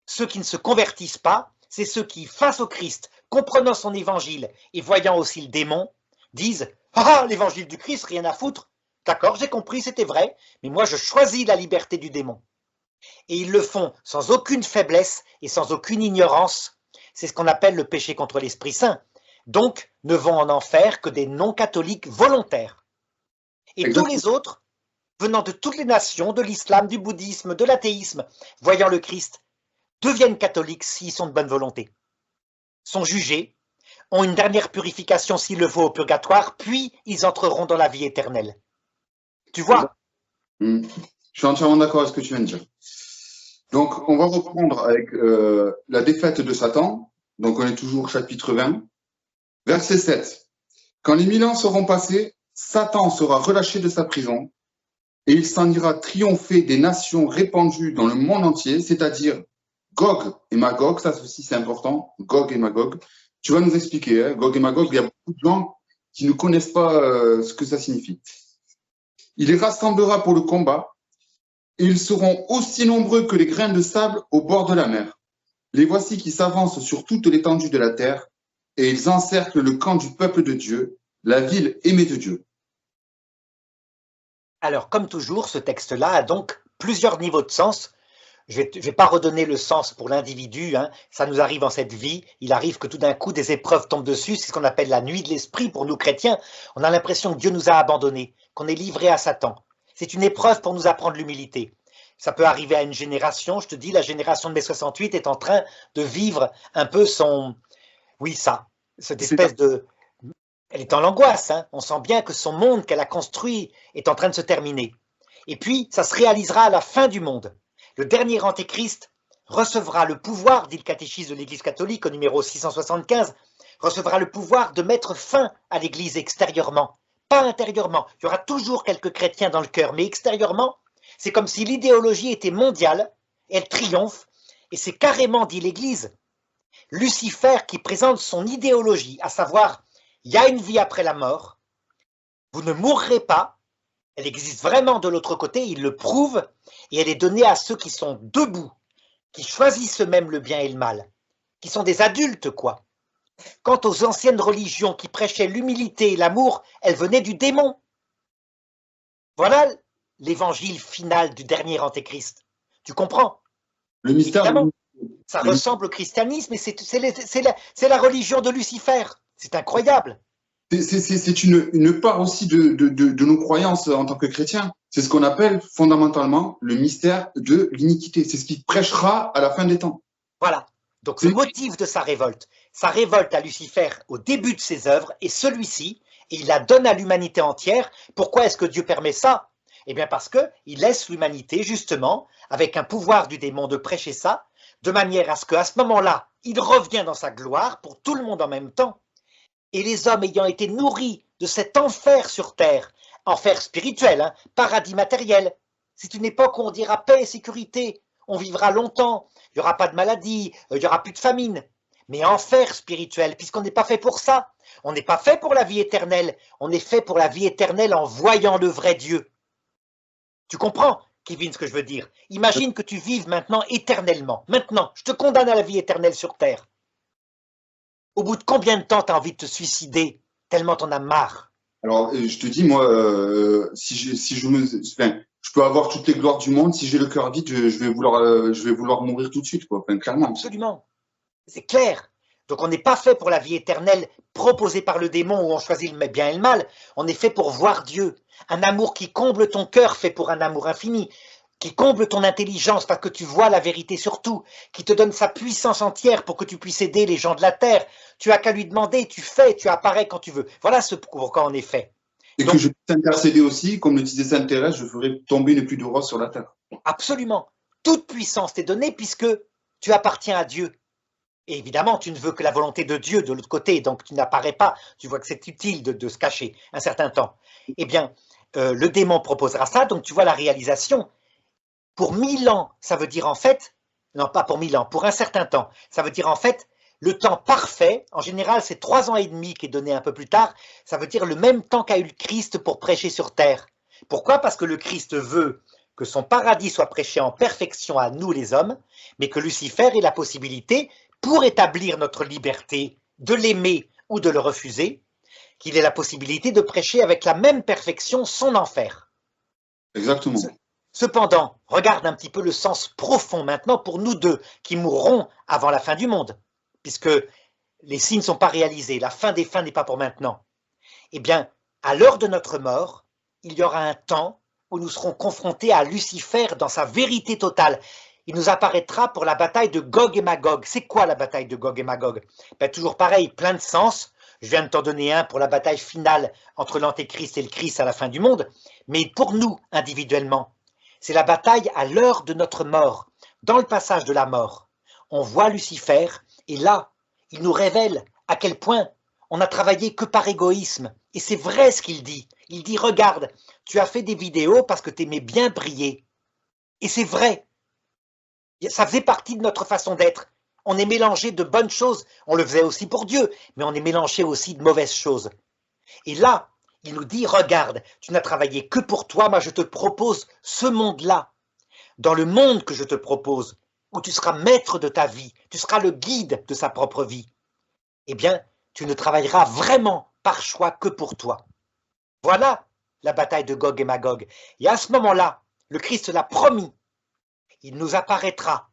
ceux qui ne se convertissent pas, c'est ceux qui, face au Christ, comprenant son évangile et voyant aussi le démon, disent « Ah, l'évangile du Christ, rien à foutre. D'accord, j'ai compris, c'était vrai, mais moi je choisis la liberté du démon. » Et ils le font sans aucune faiblesse et sans aucune ignorance. C'est ce qu'on appelle le péché contre l'Esprit Saint. Donc, ne vont en enfer que des non-catholiques volontaires. Et Exactement. tous les autres, venant de toutes les nations, de l'islam, du bouddhisme, de l'athéisme, voyant le Christ, deviennent catholiques s'ils sont de bonne volonté, sont jugés, ont une dernière purification s'il le faut au purgatoire, puis ils entreront dans la vie éternelle. Tu vois? Je suis entièrement d'accord avec ce que tu viens de dire. Donc, on va reprendre avec la défaite de Satan. Donc, on est toujours au chapitre 20, verset 7. Quand les 1000 ans seront passés, Satan sera relâché de sa prison et il s'en ira triompher des nations répandues dans le monde entier, c'est-à-dire Gog et Magog. Ça aussi, c'est important. Gog et Magog. Tu vas nous expliquer, hein, Gog et Magog. Il y a beaucoup de gens qui ne connaissent pas ce que ça signifie. Il les rassemblera pour le combat. Et ils seront aussi nombreux que les grains de sable au bord de la mer. Les voici qui s'avancent sur toute l'étendue de la terre, et ils encerclent le camp du peuple de Dieu, la ville aimée de Dieu. Alors, comme toujours, ce texte-là a donc plusieurs niveaux de sens. Je ne vais pas redonner le sens pour l'individu, hein. Ça nous arrive en cette vie. Il arrive que tout d'un coup, des épreuves tombent dessus. C'est ce qu'on appelle la nuit de l'esprit pour nous chrétiens. On a l'impression que Dieu nous a abandonnés, qu'on est livré à Satan. C'est une épreuve pour nous apprendre l'humilité. Ça peut arriver à une génération. Je te dis, la génération de mai 68 est en train de vivre un peu son... Oui, ça. Cette espèce de... Elle est en angoisse, hein. On sent bien que son monde qu'elle a construit est en train de se terminer. Et puis, ça se réalisera à la fin du monde. Le dernier antéchrist recevra le pouvoir, dit le catéchisme de l'Église catholique au numéro 675, recevra le pouvoir de mettre fin à l'Église extérieurement, pas intérieurement. Il y aura toujours quelques chrétiens dans le cœur, mais extérieurement, c'est comme si l'idéologie était mondiale, elle triomphe, et c'est carrément, dit l'Église, Lucifer qui présente son idéologie, à savoir, il y a une vie après la mort, vous ne mourrez pas, elle existe vraiment de l'autre côté, il le prouve, et elle est donnée à ceux qui sont debout, qui choisissent eux-mêmes le bien et le mal, qui sont des adultes, quoi. Quant aux anciennes religions qui prêchaient l'humilité et l'amour, elles venaient du démon. Voilà l'évangile final du dernier antéchrist. Tu comprends? Le mystère. Évidemment, ça ressemble au christianisme, et c'est la religion de Lucifer. C'est incroyable. C'est une part aussi de nos croyances en tant que chrétiens. C'est ce qu'on appelle fondamentalement le mystère de l'iniquité. C'est ce qui prêchera à la fin des temps. Voilà. Donc le motif de sa révolte à Lucifer au début de ses œuvres, est celui-ci, et il la donne à l'humanité entière. Pourquoi est-ce que Dieu permet ça? Eh bien parce qu'il laisse l'humanité, justement, avec un pouvoir du démon de prêcher ça, de manière à ce qu'à ce moment-là, il revient dans sa gloire pour tout le monde en même temps. Et les hommes ayant été nourris de cet enfer sur terre, enfer spirituel, hein, paradis matériel, c'est une époque où on dira paix et sécurité, on vivra longtemps, il n'y aura pas de maladie, il n'y aura plus de famine. Mais enfer spirituel, puisqu'on n'est pas fait pour ça. On n'est pas fait pour la vie éternelle, on est fait pour la vie éternelle en voyant le vrai Dieu. Tu comprends, Kevin, ce que je veux dire? Imagine que tu vives maintenant éternellement. Maintenant, je te condamne à la vie éternelle sur terre. Au bout de combien de temps tu as envie de te suicider, tellement t'en as marre? Alors, je te dis, moi, si je peux avoir toutes les gloires du monde, si j'ai le cœur vide, je vais vouloir mourir tout de suite, quoi. Enfin, clairement. Absolument. C'est clair. Donc on n'est pas fait pour la vie éternelle proposée par le démon où on choisit le bien et le mal. On est fait pour voir Dieu. Un amour qui comble ton cœur, fait pour un amour infini, qui comble ton intelligence parce que tu vois la vérité sur tout, qui te donne sa puissance entière pour que tu puisses aider les gens de la terre. Tu as qu'à lui demander, tu fais, tu apparais quand tu veux. Voilà ce pourquoi on est fait. Et donc, que je puisse intercéder aussi, comme le disait Sainte Thérèse, je ferai tomber une pluie de rose sur la terre. Absolument. Toute puissance t'est donnée puisque tu appartiens à Dieu. Et évidemment, tu ne veux que la volonté de Dieu de l'autre côté, donc tu n'apparais pas, tu vois que c'est utile de se cacher un certain temps. Eh bien, le démon proposera ça, donc tu vois la réalisation. Pour 1000 ans, ça veut dire en fait, non pas pour 1000 ans, pour un certain temps, ça veut dire en fait le temps parfait, en général c'est 3 ans et demi qui est donné un peu plus tard, ça veut dire le même temps qu'a eu le Christ pour prêcher sur terre. Pourquoi? Parce que le Christ veut que son paradis soit prêché en perfection à nous les hommes, mais que Lucifer ait la possibilité, pour établir notre liberté, de l'aimer ou de le refuser, qu'il ait la possibilité de prêcher avec la même perfection son enfer. Exactement. Cependant, regarde un petit peu le sens profond maintenant pour nous deux qui mourrons avant la fin du monde, puisque les signes ne sont pas réalisés, la fin des fins n'est pas pour maintenant. Eh bien, à l'heure de notre mort, il y aura un temps où nous serons confrontés à Lucifer dans sa vérité totale. Il nous apparaîtra pour la bataille de Gog et Magog. C'est quoi la bataille de Gog et Magog? Ben, toujours pareil, plein de sens. Je viens de t'en donner un pour la bataille finale entre l'Antéchrist et le Christ à la fin du monde. Mais pour nous, individuellement, c'est la bataille à l'heure de notre mort. Dans le passage de la mort, on voit Lucifer et là, il nous révèle à quel point on n'a travaillé que par égoïsme. Et c'est vrai ce qu'il dit. Il dit, regarde, tu as fait des vidéos parce que tu aimais bien briller. Et c'est vrai. Ça faisait partie de notre façon d'être. On est mélangé de bonnes choses. On le faisait aussi pour Dieu, mais on est mélangé aussi de mauvaises choses. Et là, il nous dit, regarde, tu n'as travaillé que pour toi, moi je te propose ce monde-là. Dans le monde que je te propose, où tu seras maître de ta vie, tu seras le guide de sa propre vie, eh bien, tu ne travailleras vraiment par choix que pour toi. Voilà la bataille de Gog et Magog. Et à ce moment-là, le Christ l'a promis, il nous apparaîtra,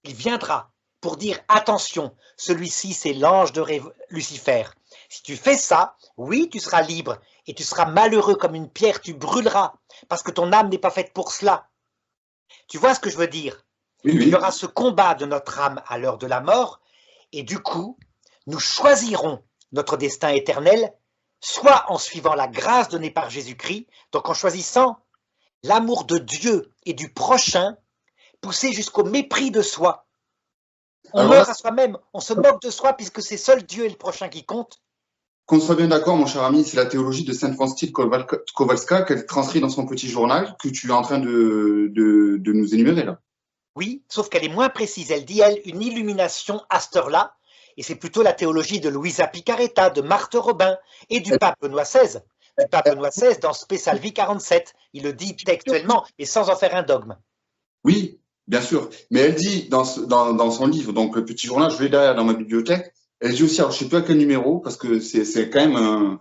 il viendra pour dire attention, celui-ci c'est l'ange de Lucifer. Si tu fais ça, oui, tu seras libre et tu seras malheureux comme une pierre, tu brûleras parce que ton âme n'est pas faite pour cela. Tu vois ce que je veux dire? Oui, oui. Il y aura ce combat de notre âme à l'heure de la mort et du coup, nous choisirons notre destin éternel, soit en suivant la grâce donnée par Jésus-Christ, donc en choisissant l'amour de Dieu et du prochain, poussé jusqu'au mépris de soi. On meurt à soi-même, on se moque de soi puisque c'est seul Dieu et le prochain qui comptent. Qu'on soit bien d'accord, mon cher ami, c'est la théologie de Sainte Faustine Kowalska qu'elle transcrit dans son petit journal que tu es en train de nous énumérer là. Oui, sauf qu'elle est moins précise. Elle dit, elle, une illumination à cette heure-là, et c'est plutôt la théologie de Luisa Picaretta, de Marthe Robin et du pape Benoît XVI. Du pape Benoît XVI dans Spe Salvi 47. Il le dit textuellement, mais sans en faire un dogme. Oui, bien sûr. Mais elle dit dans son livre, donc le petit journal, je l'ai derrière dans ma bibliothèque, elle dit aussi, alors je sais plus à quel numéro, parce que c'est quand même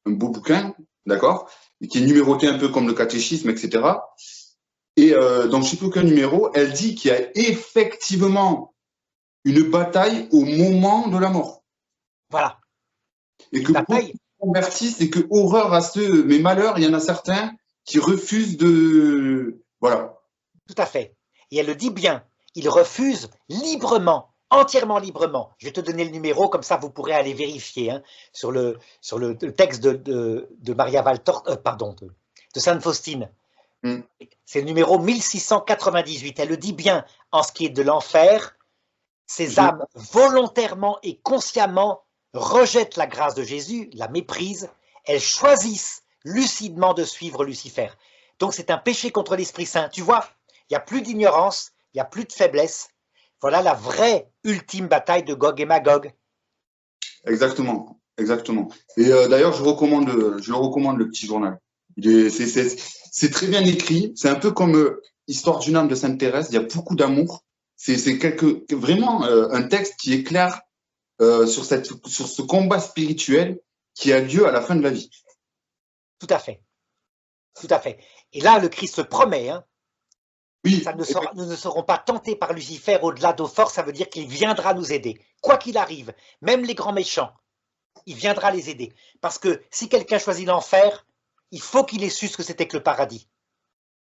un beau bouquin, d'accord, et qui est numéroté un peu comme le catéchisme, etc. Et donc je sais plus aucun numéro, elle dit qu'il y a effectivement une bataille au moment de la mort. Voilà. Et que beaucoup convertissent et que horreur à ceux, mais malheur, il y en a certains qui refusent de... Voilà. Tout à fait. Et elle le dit bien, ils refusent librement, entièrement librement. Je vais te donner le numéro, comme ça vous pourrez aller vérifier hein, sur le texte de Maria Valtor, de Sainte Faustine. C'est le numéro 1698. Elle le dit bien, en ce qui est de l'enfer, ces âmes volontairement et consciemment rejettent la grâce de Jésus, la méprisent, elles choisissent lucidement de suivre Lucifer. Donc c'est un péché contre l'Esprit Saint. Tu vois, il n'y a plus d'ignorance, il n'y a plus de faiblesse. Voilà la vraie ultime bataille de Gog et Magog. Exactement, exactement. Et d'ailleurs, je recommande le petit journal. C'est très bien écrit. C'est un peu comme Histoire d'une âme de Sainte Thérèse. Il y a beaucoup d'amour. C'est vraiment un texte qui est clair sur ce combat spirituel qui a lieu à la fin de la vie. Tout à fait. Tout à fait. Et là, le Christ promet, hein, oui, nous ne serons pas tentés par Lucifer au-delà de nos forces, ça veut dire qu'il viendra nous aider. Quoi qu'il arrive, même les grands méchants, il viendra les aider. Parce que si quelqu'un choisit l'enfer, il faut qu'il ait su ce que c'était que le paradis.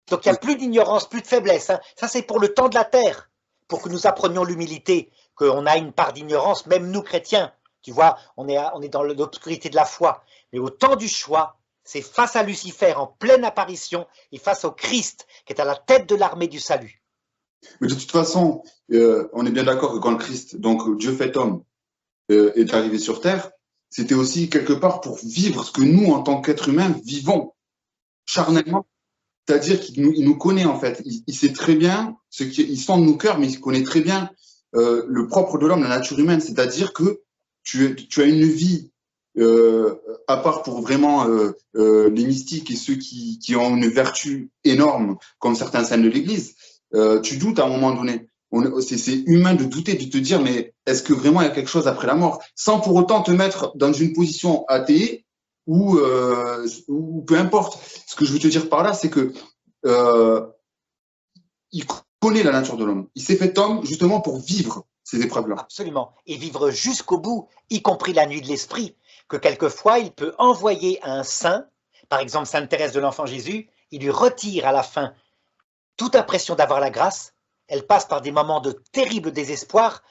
Donc il n'y a plus d'ignorance, plus de faiblesse. Hein. Ça, c'est pour le temps de la terre, pour que nous apprenions l'humilité, qu'on a une part d'ignorance, même nous chrétiens. Tu vois, on est dans l'obscurité de la foi. Mais au temps du choix, c'est face à Lucifer en pleine apparition et face au Christ qui est à la tête de l'armée du salut. Mais de toute façon, on est bien d'accord que quand le Christ, donc Dieu fait homme, est arrivé sur Terre, c'était aussi quelque part pour vivre ce que nous, en tant qu'êtres humains, vivons charnellement. C'est-à-dire il nous connaît en fait. Il sait très bien il sent nos cœurs, mais il connaît très bien le propre de l'homme, la nature humaine. C'est-à-dire que tu as une vie, à part pour vraiment les mystiques et ceux qui ont une vertu énorme, comme certains saints de l'Église, tu doutes à un moment donné. C'est humain de douter, de te dire, mais est-ce que vraiment il y a quelque chose après la mort? Sans pour autant te mettre dans une position athée ou peu importe. Ce que je veux te dire par là, c'est que il connaît la nature de l'homme. Il s'est fait homme justement pour vivre ces épreuves-là. Absolument. Et vivre jusqu'au bout, y compris la nuit de l'esprit, que quelquefois il peut envoyer à un saint, par exemple Sainte Thérèse de l'Enfant Jésus, il lui retire à la fin toute impression d'avoir la grâce. Elle passe par des moments de terrible désespoir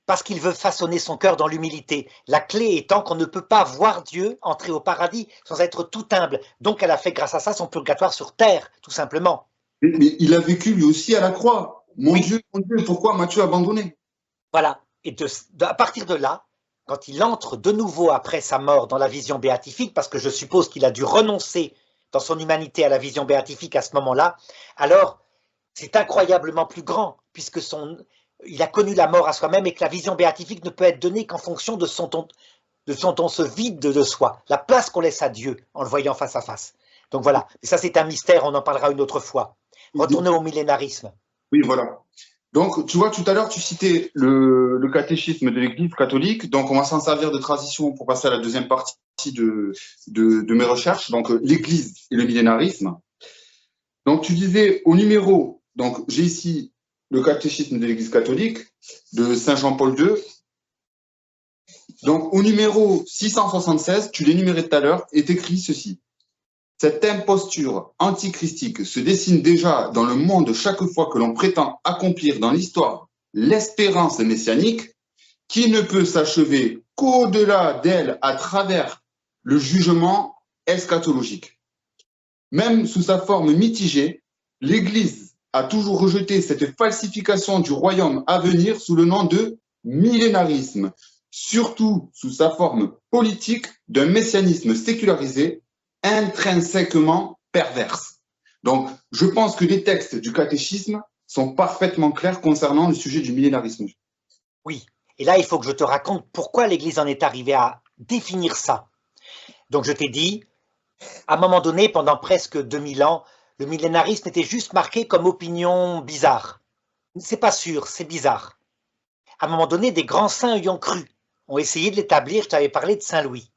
parce qu'il veut façonner son cœur dans l'humilité. La clé étant qu'on ne peut pas voir Dieu entrer au paradis sans être tout humble. Donc elle a fait grâce à ça son purgatoire sur terre, tout simplement. Mais il a vécu lui aussi à la croix. Mon Dieu, pourquoi m'as-tu abandonné? Voilà. Et à partir de là, quand il entre de nouveau après sa mort dans la vision béatifique, parce que je suppose qu'il a dû renoncer dans son humanité à la vision béatifique à ce moment-là, alors c'est incroyablement plus grand, puisque il a connu la mort à soi-même et que la vision béatifique ne peut être donnée qu'en fonction de son don se vide de soi, la place qu'on laisse à Dieu en le voyant face à face. Donc voilà, et ça c'est un mystère, on en parlera une autre fois. Retournons au millénarisme. Oui, voilà. Donc, tu vois, tout à l'heure, tu citais le catéchisme de l'Église catholique. Donc, on va s'en servir de transition pour passer à la deuxième partie de mes recherches. Donc, l'Église et le millénarisme. Donc, tu disais au numéro, donc j'ai ici le catéchisme de l'Église catholique de Saint Jean-Paul II. Donc, au numéro 676, tu l'énumérais tout à l'heure, est écrit ceci. Cette imposture antichristique se dessine déjà dans le monde chaque fois que l'on prétend accomplir dans l'histoire l'espérance messianique qui ne peut s'achever qu'au-delà d'elle à travers le jugement eschatologique. Même sous sa forme mitigée, l'Église a toujours rejeté cette falsification du royaume à venir sous le nom de millénarisme, surtout sous sa forme politique d'un messianisme sécularisé intrinsèquement perverse. Donc, je pense que les textes du catéchisme sont parfaitement clairs concernant le sujet du millénarisme. Oui, et là, il faut que je te raconte pourquoi l'Église en est arrivée à définir ça. Donc, je t'ai dit, à un moment donné, pendant presque 2000 ans, le millénarisme était juste marqué comme opinion bizarre. C'est pas sûr, c'est bizarre. À un moment donné, des grands saints y ont cru, ont essayé de l'établir, je t'avais parlé de Saint Louis.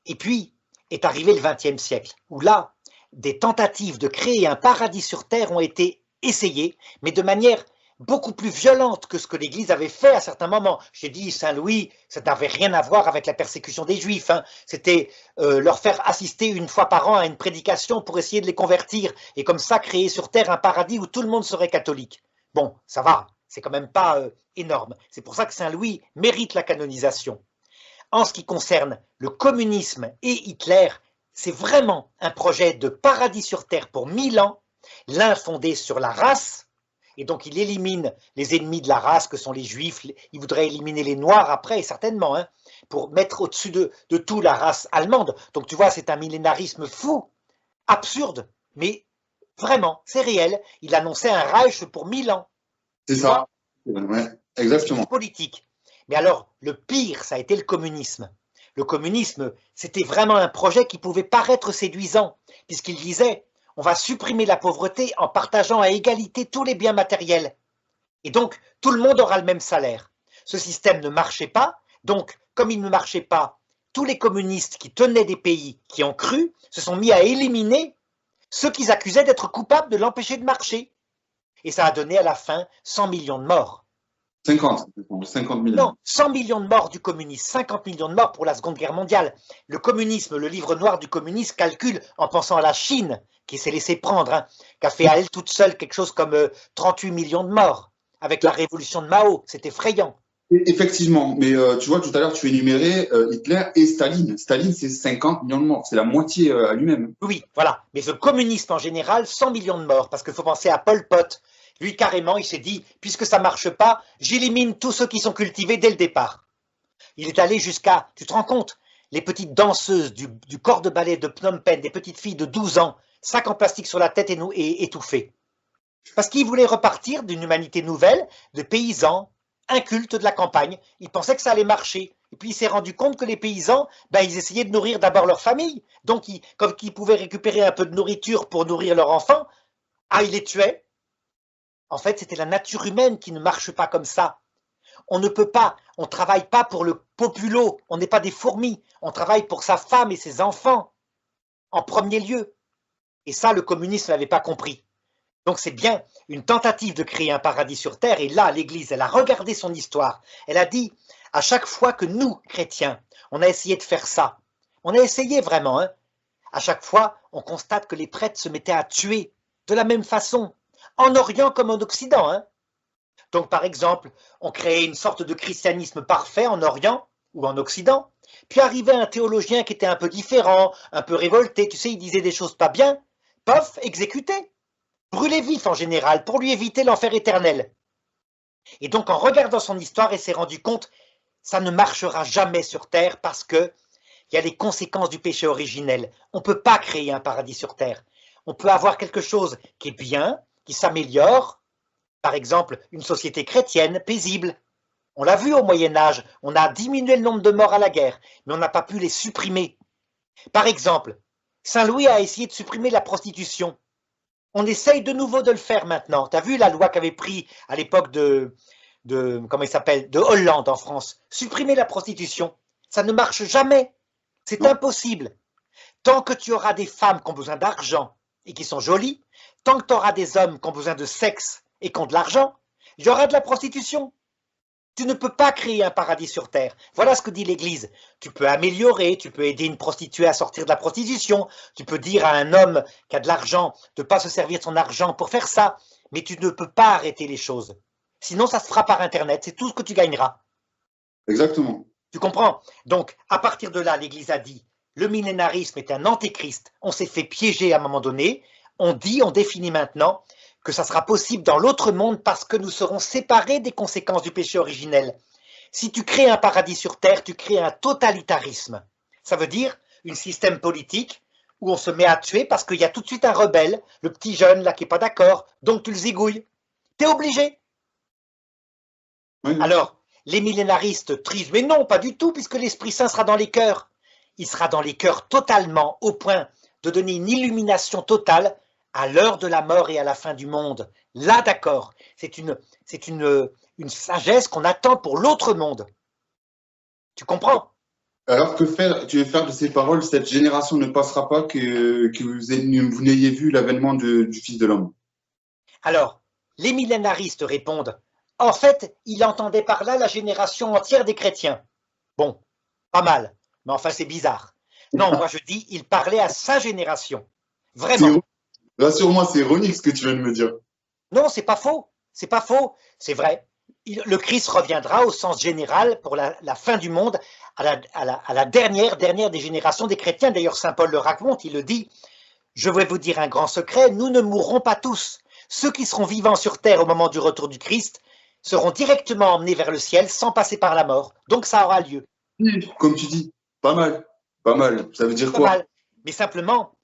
Et puis, est arrivé le XXe siècle, où là, des tentatives de créer un paradis sur terre ont été essayées, mais de manière beaucoup plus violente que ce que l'Église avait fait à certains moments. J'ai dit, Saint Louis, ça n'avait rien à voir avec la persécution des Juifs, hein. C'était leur faire assister une fois par an à une prédication pour essayer de les convertir, et comme ça créer sur terre un paradis où tout le monde serait catholique. Bon, ça va, c'est quand même pas énorme. C'est pour ça que Saint Louis mérite la canonisation. En ce qui concerne le communisme et Hitler, c'est vraiment un projet de paradis sur terre pour 1000 ans, l'un fondé sur la race, et donc il élimine les ennemis de la race que sont les juifs, il voudrait éliminer les noirs après, certainement, hein, pour mettre au-dessus de tout la race allemande. Donc tu vois, c'est un millénarisme fou, absurde, mais vraiment, c'est réel. Il annonçait un Reich pour 1000 ans. C'est ça, ouais, exactement. C'est politique. Mais alors, le pire, ça a été le communisme. Le communisme, c'était vraiment un projet qui pouvait paraître séduisant, puisqu'il disait, on va supprimer la pauvreté en partageant à égalité tous les biens matériels. Et donc, tout le monde aura le même salaire. Ce système ne marchait pas, donc, comme il ne marchait pas, tous les communistes qui tenaient des pays, qui ont cru, se sont mis à éliminer ceux qu'ils accusaient d'être coupables de l'empêcher de marcher. Et ça a donné à la fin 100 millions de morts. 50 millions. Non, 100 millions de morts du communisme, 50 millions de morts pour la Seconde Guerre mondiale. Le communisme, le livre noir du communisme calcule en pensant à la Chine, qui s'est laissée prendre, hein, qui a fait à elle toute seule quelque chose comme 38 millions de morts. Avec la révolution de Mao, c'est effrayant. Effectivement, mais tu vois, tout à l'heure, tu énumérais Hitler et Staline. Staline, c'est 50 millions de morts, c'est la moitié à lui-même. Oui, voilà. Mais le communisme en général, 100 millions de morts, parce qu'il faut penser à Pol Pot, Lui, carrément, il s'est dit, puisque ça ne marche pas, j'élimine tous ceux qui sont cultivés dès le départ. Il est allé jusqu'à, tu te rends compte, les petites danseuses du corps de ballet de Phnom Penh, des petites filles de 12 ans, sac en plastique sur la tête et étouffées. Parce qu'il voulait repartir d'une humanité nouvelle, de paysans, incultes de la campagne. Il pensait que ça allait marcher. Et puis il s'est rendu compte que les paysans, ils essayaient de nourrir d'abord leur famille. Donc, comme ils pouvaient récupérer un peu de nourriture pour nourrir leurs enfants, ils les tuaient. En fait, c'était la nature humaine qui ne marche pas comme ça. On ne peut pas, on ne travaille pas pour le populo, on n'est pas des fourmis, on travaille pour sa femme et ses enfants, en premier lieu. Et ça, le communisme n'avait pas compris. Donc c'est bien une tentative de créer un paradis sur terre, et là, l'Église, elle a regardé son histoire, elle a dit, à chaque fois que nous, chrétiens, on a essayé de faire ça, on a essayé vraiment, à chaque fois, on constate que les prêtres se mettaient à tuer de la même façon, en Orient comme en Occident. Donc par exemple, on créait une sorte de christianisme parfait en Orient ou en Occident, puis arrivait un théologien qui était un peu différent, un peu révolté, tu sais, il disait des choses pas bien, pof, exécuté. Brûlé vif en général, pour lui éviter l'enfer éternel. Et donc en regardant son histoire, il s'est rendu compte, ça ne marchera jamais sur terre parce que il y a les conséquences du péché originel. On ne peut pas créer un paradis sur terre. On peut avoir quelque chose qui est bien, qui s'améliore, par exemple une société chrétienne paisible. On l'a vu au Moyen-Âge, on a diminué le nombre de morts à la guerre, mais on n'a pas pu les supprimer. Par exemple, Saint Louis a essayé de supprimer la prostitution. On essaye de nouveau de le faire maintenant. Tu as vu la loi qu'avait pris à l'époque comment il s'appelle, de Hollande en France. Supprimer la prostitution. Ça ne marche jamais. C'est impossible. Tant que tu auras des femmes qui ont besoin d'argent et qui sont jolies, tant que tu auras des hommes qui ont besoin de sexe et qui ont de l'argent, il y aura de la prostitution. Tu ne peux pas créer un paradis sur terre. Voilà ce que dit l'Église. Tu peux améliorer, tu peux aider une prostituée à sortir de la prostitution, tu peux dire à un homme qui a de l'argent de ne pas se servir de son argent pour faire ça, mais tu ne peux pas arrêter les choses. Sinon, ça se fera par Internet, c'est tout ce que tu gagneras. Exactement. Tu comprends? Donc, à partir de là, l'Église a dit, le millénarisme est un antéchrist, on s'est fait piéger à un moment donné, on définit maintenant que ça sera possible dans l'autre monde parce que nous serons séparés des conséquences du péché originel. Si tu crées un paradis sur terre, tu crées un totalitarisme. Ça veut dire un système politique où on se met à tuer parce qu'il y a tout de suite un rebelle, le petit jeune là qui n'est pas d'accord, donc tu le zigouilles. T'es obligé. Oui. Alors, les millénaristes trisent, mais non, pas du tout, puisque l'Esprit Saint sera dans les cœurs. Il sera dans les cœurs totalement, au point de donner une illumination totale à l'heure de la mort et à la fin du monde. Là, d'accord, c'est une sagesse qu'on attend pour l'autre monde. Tu comprends? Alors que faire, tu veux faire de ces paroles, cette génération ne passera pas que vous n'ayez vu l'avènement du Fils de l'homme. Alors, les millénaristes répondent, en fait, il entendait par là la génération entière des chrétiens. Bon, pas mal, mais enfin c'est bizarre. Non, moi je dis, il parlait à sa génération. Vraiment. Rassure-moi, c'est ironique ce que tu viens de me dire. Non, c'est pas faux. C'est pas faux. C'est vrai. Le Christ reviendra au sens général pour la fin du monde, à la dernière des générations des chrétiens. D'ailleurs, saint Paul le raconte, il le dit, je vais vous dire un grand secret, nous ne mourrons pas tous. Ceux qui seront vivants sur terre au moment du retour du Christ seront directement emmenés vers le ciel sans passer par la mort. Donc ça aura lieu. Comme tu dis, pas mal. Pas mal. Ça veut dire pas quoi? Mal. Mais simplement,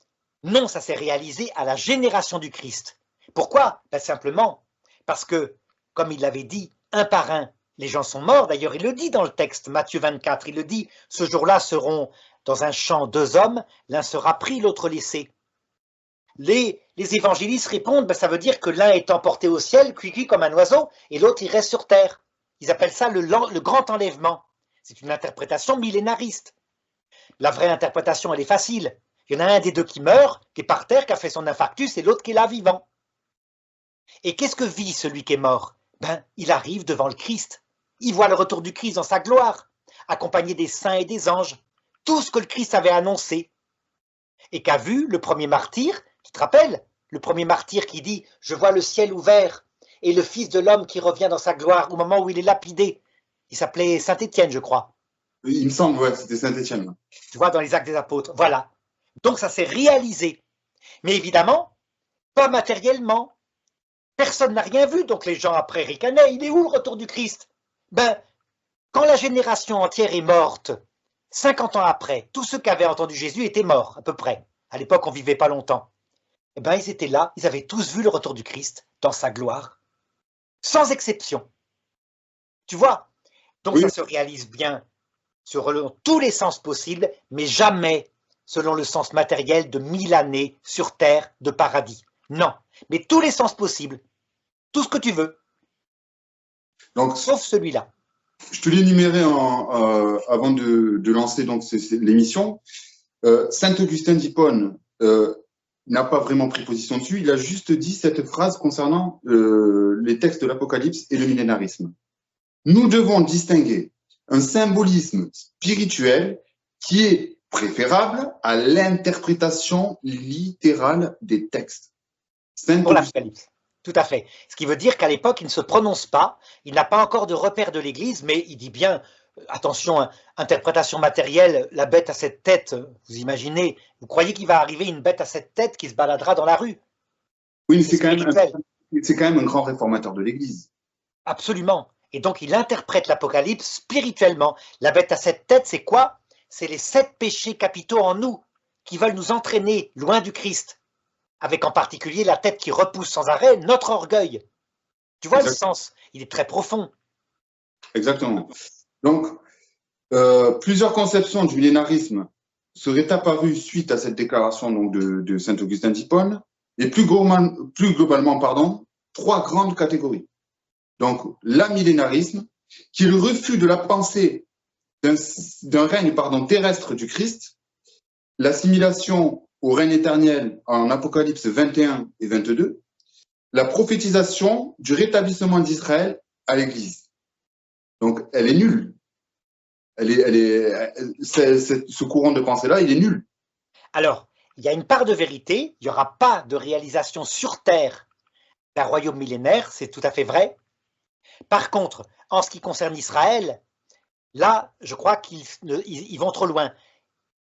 non, ça s'est réalisé à la génération du Christ. Pourquoi? Simplement parce que, comme il l'avait dit, un par un, les gens sont morts. D'ailleurs, il le dit dans le texte, Matthieu 24, il le dit, ce jour-là seront dans un champ 2 hommes, l'un sera pris, l'autre laissé. Les évangélistes répondent, ça veut dire que l'un est emporté au ciel, cuit comme un oiseau, et l'autre il reste sur terre. Ils appellent ça le grand enlèvement. C'est une interprétation millénariste. La vraie interprétation, elle est facile. Il y en a un des deux qui meurt, qui est par terre, qui a fait son infarctus, et l'autre qui est là vivant. Et qu'est-ce que vit celui qui est mort? Il arrive devant le Christ. Il voit le retour du Christ dans sa gloire, accompagné des saints et des anges. Tout ce que le Christ avait annoncé. Et qu'a vu le premier martyr, tu te rappelles? Le premier martyr qui dit « Je vois le ciel ouvert et le Fils de l'homme qui revient dans sa gloire au moment où il est lapidé. » Il s'appelait Saint-Étienne, je crois. Il me semble, ouais, c'était Saint-Étienne. Tu vois, dans les Actes des Apôtres. Voilà. Donc ça s'est réalisé. Mais évidemment, pas matériellement. Personne n'a rien vu, donc les gens après ricanaient. Il est où le retour du Christ? Ben, quand la génération entière est morte, 50 ans après, tous ceux qui avaient entendu Jésus étaient morts, à peu près. À l'époque, on vivait pas longtemps. Eh ben, ils étaient là, ils avaient tous vu le retour du Christ dans sa gloire, sans exception. Tu vois? Donc Oui, ça se réalise bien selon tous les sens possibles, mais jamais selon le sens matériel de 1000 années sur terre de paradis. Non, mais tous les sens possibles, tout ce que tu veux, donc sauf celui-là. je te l'ai énuméré avant de lancer donc l'émission. Saint Augustin d'Hippone n'a pas vraiment pris position dessus, il a juste dit cette phrase concernant les textes de l'Apocalypse et le millénarisme. Nous devons distinguer un symbolisme spirituel qui est préférable à l'interprétation littérale des textes. Pour l'Apocalypse. Tout à fait. Ce qui veut dire qu'à l'époque, il ne se prononce pas, il n'a pas encore de repère de l'Église, mais il dit bien, attention, interprétation matérielle, la bête à 7 têtes, vous imaginez, vous croyez qu'il va arriver une bête à 7 têtes qui se baladera dans la rue? Oui, mais c'est quand même un grand réformateur de l'Église. Absolument. Et donc, il interprète l'Apocalypse spirituellement. La bête à 7 têtes, c'est quoi? C'est les 7 péchés capitaux en nous qui veulent nous entraîner loin du Christ, avec en particulier la tête qui repousse sans arrêt notre orgueil. Tu vois le sens? Il est très profond. Exactement. Donc, plusieurs conceptions du millénarisme seraient apparues suite à cette déclaration donc, de saint Augustin d'Hippone, et plus globalement, pardon, 3 grandes catégories. Donc, l'amillénarisme, qui est le refus de la pensée d'un règne terrestre du Christ, l'assimilation au règne éternel en Apocalypse 21 et 22, la prophétisation du rétablissement d'Israël à l'Église. Donc, elle est nulle. Ce courant de pensée-là, il est nul. Alors, il y a une part de vérité, il n'y aura pas de réalisation sur Terre d'un royaume millénaire, c'est tout à fait vrai. Par contre, en ce qui concerne Israël, là, je crois qu'ils vont trop loin.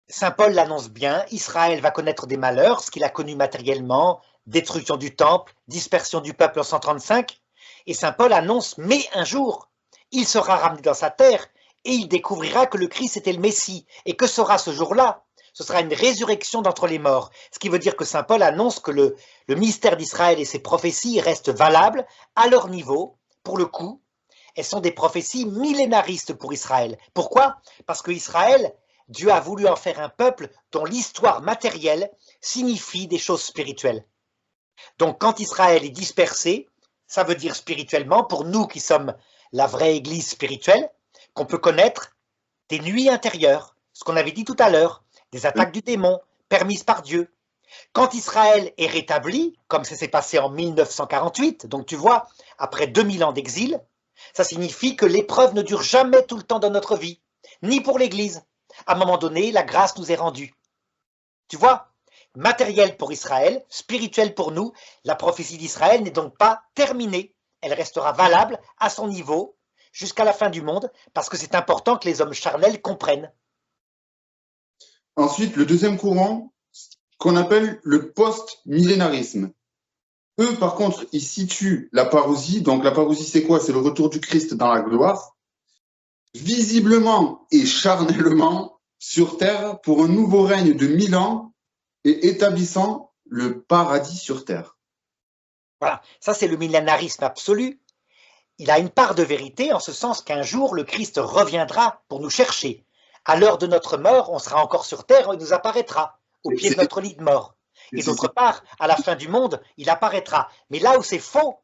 Saint Paul l'annonce bien, Israël va connaître des malheurs, ce qu'il a connu matériellement, destruction du temple, dispersion du peuple en 135, et Saint Paul annonce, mais un jour, il sera ramené dans sa terre, et il découvrira que le Christ était le Messie, et que sera ce jour-là? Ce sera une résurrection d'entre les morts, ce qui veut dire que Saint Paul annonce que le mystère d'Israël et ses prophéties restent valables à leur niveau, pour le coup, elles sont des prophéties millénaristes pour Israël. Pourquoi? Parce que Israël, Dieu a voulu en faire un peuple dont l'histoire matérielle signifie des choses spirituelles. Donc quand Israël est dispersé, ça veut dire spirituellement, pour nous qui sommes la vraie église spirituelle, qu'on peut connaître des nuits intérieures, ce qu'on avait dit tout à l'heure, des attaques du démon, permises par Dieu. Quand Israël est rétabli, comme ça s'est passé en 1948, donc tu vois, après 2000 ans d'exil, ça signifie que l'épreuve ne dure jamais tout le temps dans notre vie, ni pour l'Église. À un moment donné, la grâce nous est rendue. Tu vois, matériel pour Israël, spirituel pour nous, la prophétie d'Israël n'est donc pas terminée. Elle restera valable à son niveau jusqu'à la fin du monde, parce que c'est important que les hommes charnels comprennent. Ensuite, le deuxième courant, qu'on appelle le post-millénarisme. Eux, par contre, ils situent la parousie. Donc, la parousie, c'est quoi? C'est le retour du Christ dans la gloire, visiblement et charnellement sur terre pour un nouveau règne de 1000 ans et établissant le paradis sur terre. Voilà, ça c'est le millénarisme absolu. Il a une part de vérité en ce sens qu'un jour le Christ reviendra pour nous chercher. À l'heure de notre mort, on sera encore sur terre, il nous apparaîtra au pied de notre lit de mort. Et d'autre part, à la fin du monde, il apparaîtra. Mais là où c'est faux,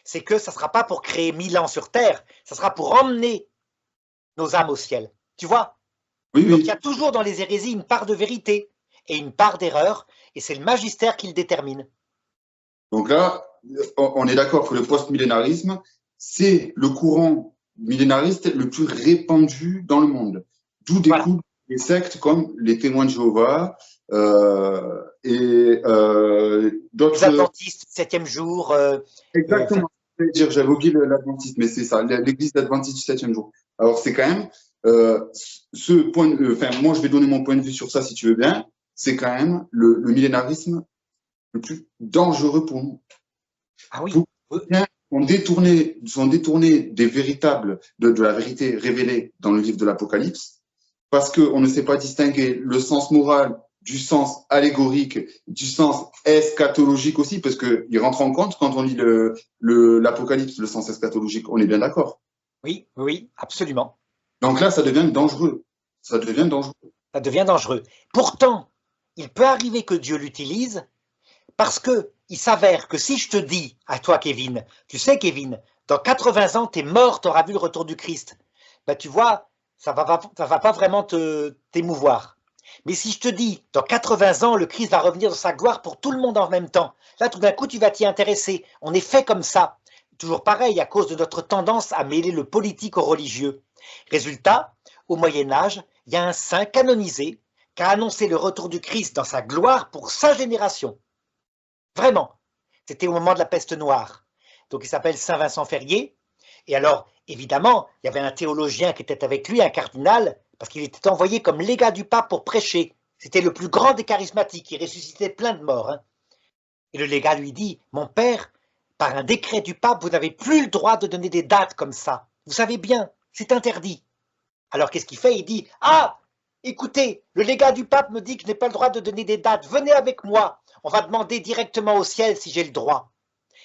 c'est que ça ne sera pas pour créer 1000 ans sur terre, ça sera pour emmener nos âmes au ciel. Tu vois? Oui, Donc oui. il y a toujours dans les hérésies une part de vérité et une part d'erreur, et c'est le magistère qui le détermine. Donc là, on est d'accord que le post-millénarisme, c'est le courant millénariste le plus répandu dans le monde. D'où découlent des sectes comme les témoins de Jéhovah et d'autres. Les adventistes, 7e jour. Exactement. J'avais oublié l'adventiste, mais c'est ça, l'église adventiste du 7e jour. Alors, c'est quand même ce point. Moi, je vais donner mon point de vue sur ça si tu veux bien. C'est quand même le millénarisme le plus dangereux pour nous. Ah oui, sont détournés des véritables, de la vérité révélée dans le livre de l'Apocalypse, parce qu'on ne sait pas distinguer le sens moral du sens allégorique, du sens eschatologique aussi, parce qu'il rentre en compte quand on lit l'Apocalypse, le sens eschatologique. On est bien d'accord? Oui, oui, absolument. Donc là, ça devient dangereux. Ça devient dangereux. Ça devient dangereux. Pourtant, il peut arriver que Dieu l'utilise parce que il s'avère que si je te dis à toi, Kevin, tu sais, Kevin, dans 80 ans, t'es mort, t'auras vu le retour du Christ. Ben, tu vois, ça va pas vraiment t'émouvoir. Mais si je te dis, dans 80 ans, le Christ va revenir dans sa gloire pour tout le monde en même temps, là, tout d'un coup, tu vas t'y intéresser. On est fait comme ça. Toujours pareil, à cause de notre tendance à mêler le politique au religieux. Résultat, au Moyen-Âge, il y a un saint canonisé qui a annoncé le retour du Christ dans sa gloire pour sa génération. Vraiment. C'était au moment de la peste noire. Donc il s'appelle Saint Vincent Ferrier. Et alors, évidemment, il y avait un théologien qui était avec lui, un cardinal, parce qu'il était envoyé comme légat du pape pour prêcher. C'était le plus grand des charismatiques, il ressuscitait plein de morts. Et le légat lui dit, mon père, par un décret du pape, vous n'avez plus le droit de donner des dates comme ça. Vous savez bien, c'est interdit. Alors qu'est-ce qu'il fait? Il dit, ah, écoutez, le légat du pape me dit que je n'ai pas le droit de donner des dates, venez avec moi, on va demander directement au ciel si j'ai le droit.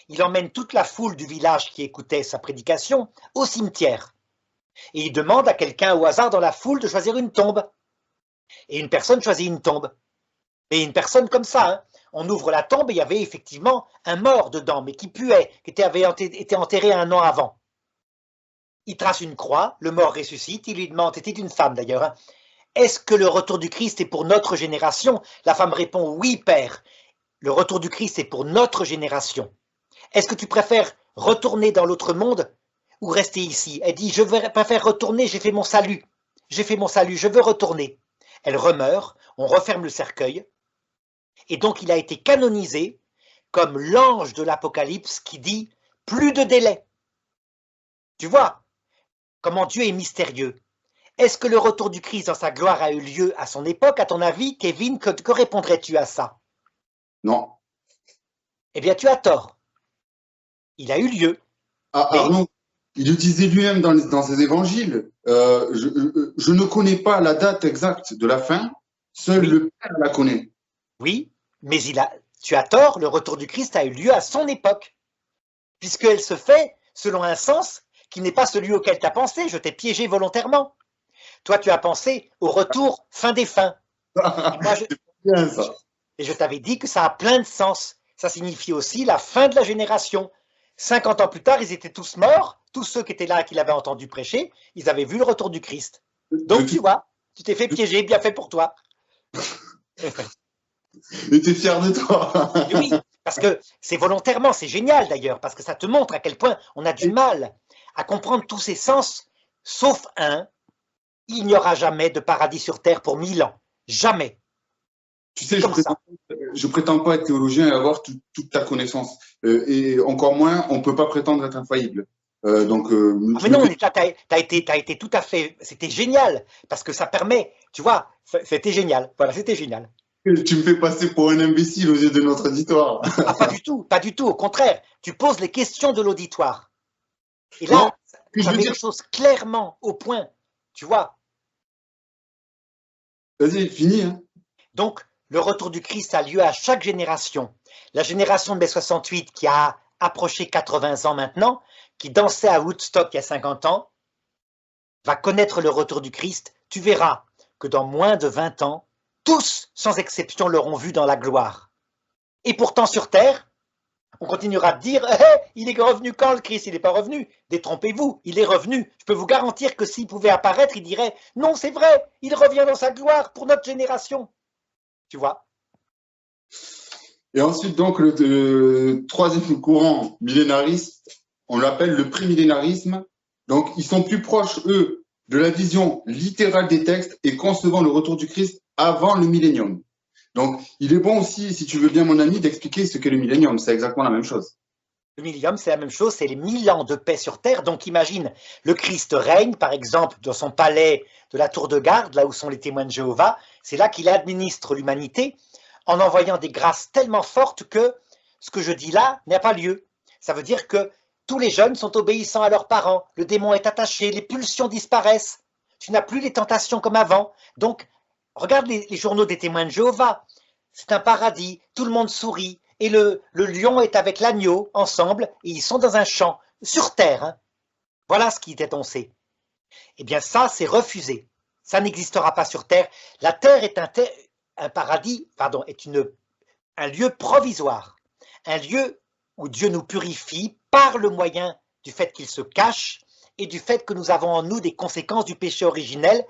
Il emmène toute la foule du village qui écoutait sa prédication au cimetière. Et il demande à quelqu'un au hasard dans la foule de choisir une tombe. Et une personne choisit une tombe. Et une personne comme ça, on ouvre la tombe et il y avait effectivement un mort dedans, mais qui puait, qui avait été enterré 1 an avant. Il trace une croix, le mort ressuscite, il lui demande, c'était une femme d'ailleurs, est-ce que le retour du Christ est pour notre génération? La femme répond, oui père, le retour du Christ est pour notre génération. Est-ce que tu préfères retourner dans l'autre monde ou rester ici? Elle dit, je préfère retourner, j'ai fait mon salut, je veux retourner. Elle remeurt, on referme le cercueil, et donc il a été canonisé comme l'ange de l'Apocalypse qui dit, plus de délai. Tu vois comment Dieu est mystérieux. Est-ce que le retour du Christ dans sa gloire a eu lieu à son époque? À ton avis, Kevin, que répondrais-tu à ça? Non. Eh bien, tu as tort. Il a eu lieu. Ah, Arnaud, il utilisait lui-même dans ses évangiles. Je ne connais pas la date exacte de la fin, seul le Père la connaît. Oui, mais tu as tort, le retour du Christ a eu lieu à son époque, puisqu'elle se fait selon un sens qui n'est pas celui auquel tu as pensé, je t'ai piégé volontairement. Toi, tu as pensé au retour fin des fins. Et je t'avais dit que ça a plein de sens. Ça signifie aussi la fin de la génération. 50 ans plus tard, ils étaient tous morts. Tous ceux qui étaient là, qui l'avaient entendu prêcher, ils avaient vu le retour du Christ. Donc, tu vois, tu t'es fait piéger, bien fait pour toi. Et t'es fier de toi. Oui, parce que c'est volontairement, c'est génial d'ailleurs, parce que ça te montre à quel point on a du mal à comprendre tous ces sens, sauf un, il n'y aura jamais de paradis sur terre pour 1000 ans. Jamais. Tu sais, je prétends pas être théologien et avoir toute ta connaissance. Et encore moins, on peut pas prétendre être infaillible. Mais non, t'as été tout à fait, c'était génial, parce que ça permet, tu vois, c'était génial. Voilà, c'était génial. Tu me fais passer pour un imbécile aux yeux de notre auditoire. Ah, pas du tout, au contraire, tu poses les questions de l'auditoire. Et là, ça met les choses clairement au point, tu vois. Vas-y, fini. Hein. Donc, le retour du Christ a lieu à chaque génération. La génération de mai 68 qui a approché 80 ans maintenant, qui dansait à Woodstock il y a 50 ans, va connaître le retour du Christ. Tu verras que dans moins de 20 ans, tous, sans exception, l'auront vu dans la gloire. Et pourtant, sur terre, on continuera de dire il est revenu quand le Christ? Il n'est pas revenu. Détrompez-vous, il est revenu. Je peux vous garantir que s'il pouvait apparaître, il dirait non, c'est vrai, il revient dans sa gloire pour notre génération. Tu vois? Et ensuite, donc, le troisième courant millénariste, on l'appelle le prémillénarisme. Donc, ils sont plus proches, eux, de la vision littérale des textes et concevant le retour du Christ avant le millénium. Donc, il est bon aussi, si tu veux bien, mon ami, d'expliquer ce qu'est le millénium. C'est exactement la même chose. Le millénium, c'est la même chose, c'est les 1000 ans de paix sur terre. Donc, imagine, le Christ règne, par exemple, dans son palais de la Tour de Garde, là où sont les témoins de Jéhovah. C'est là qu'il administre l'humanité en envoyant des grâces tellement fortes que ce que je dis là n'a pas lieu. Ça veut dire que tous les jeunes sont obéissants à leurs parents, le démon est attaché, les pulsions disparaissent, tu n'as plus les tentations comme avant. Donc, regarde les journaux des témoins de Jéhovah, c'est un paradis, tout le monde sourit, et le lion est avec l'agneau ensemble, et ils sont dans un champ, sur terre. Hein. Voilà ce qui est énoncé. Eh bien ça, c'est refusé. Ça n'existera pas sur terre. La terre est un paradis, pardon, est un lieu provisoire, un lieu où Dieu nous purifie par le moyen du fait qu'il se cache et du fait que nous avons en nous des conséquences du péché originel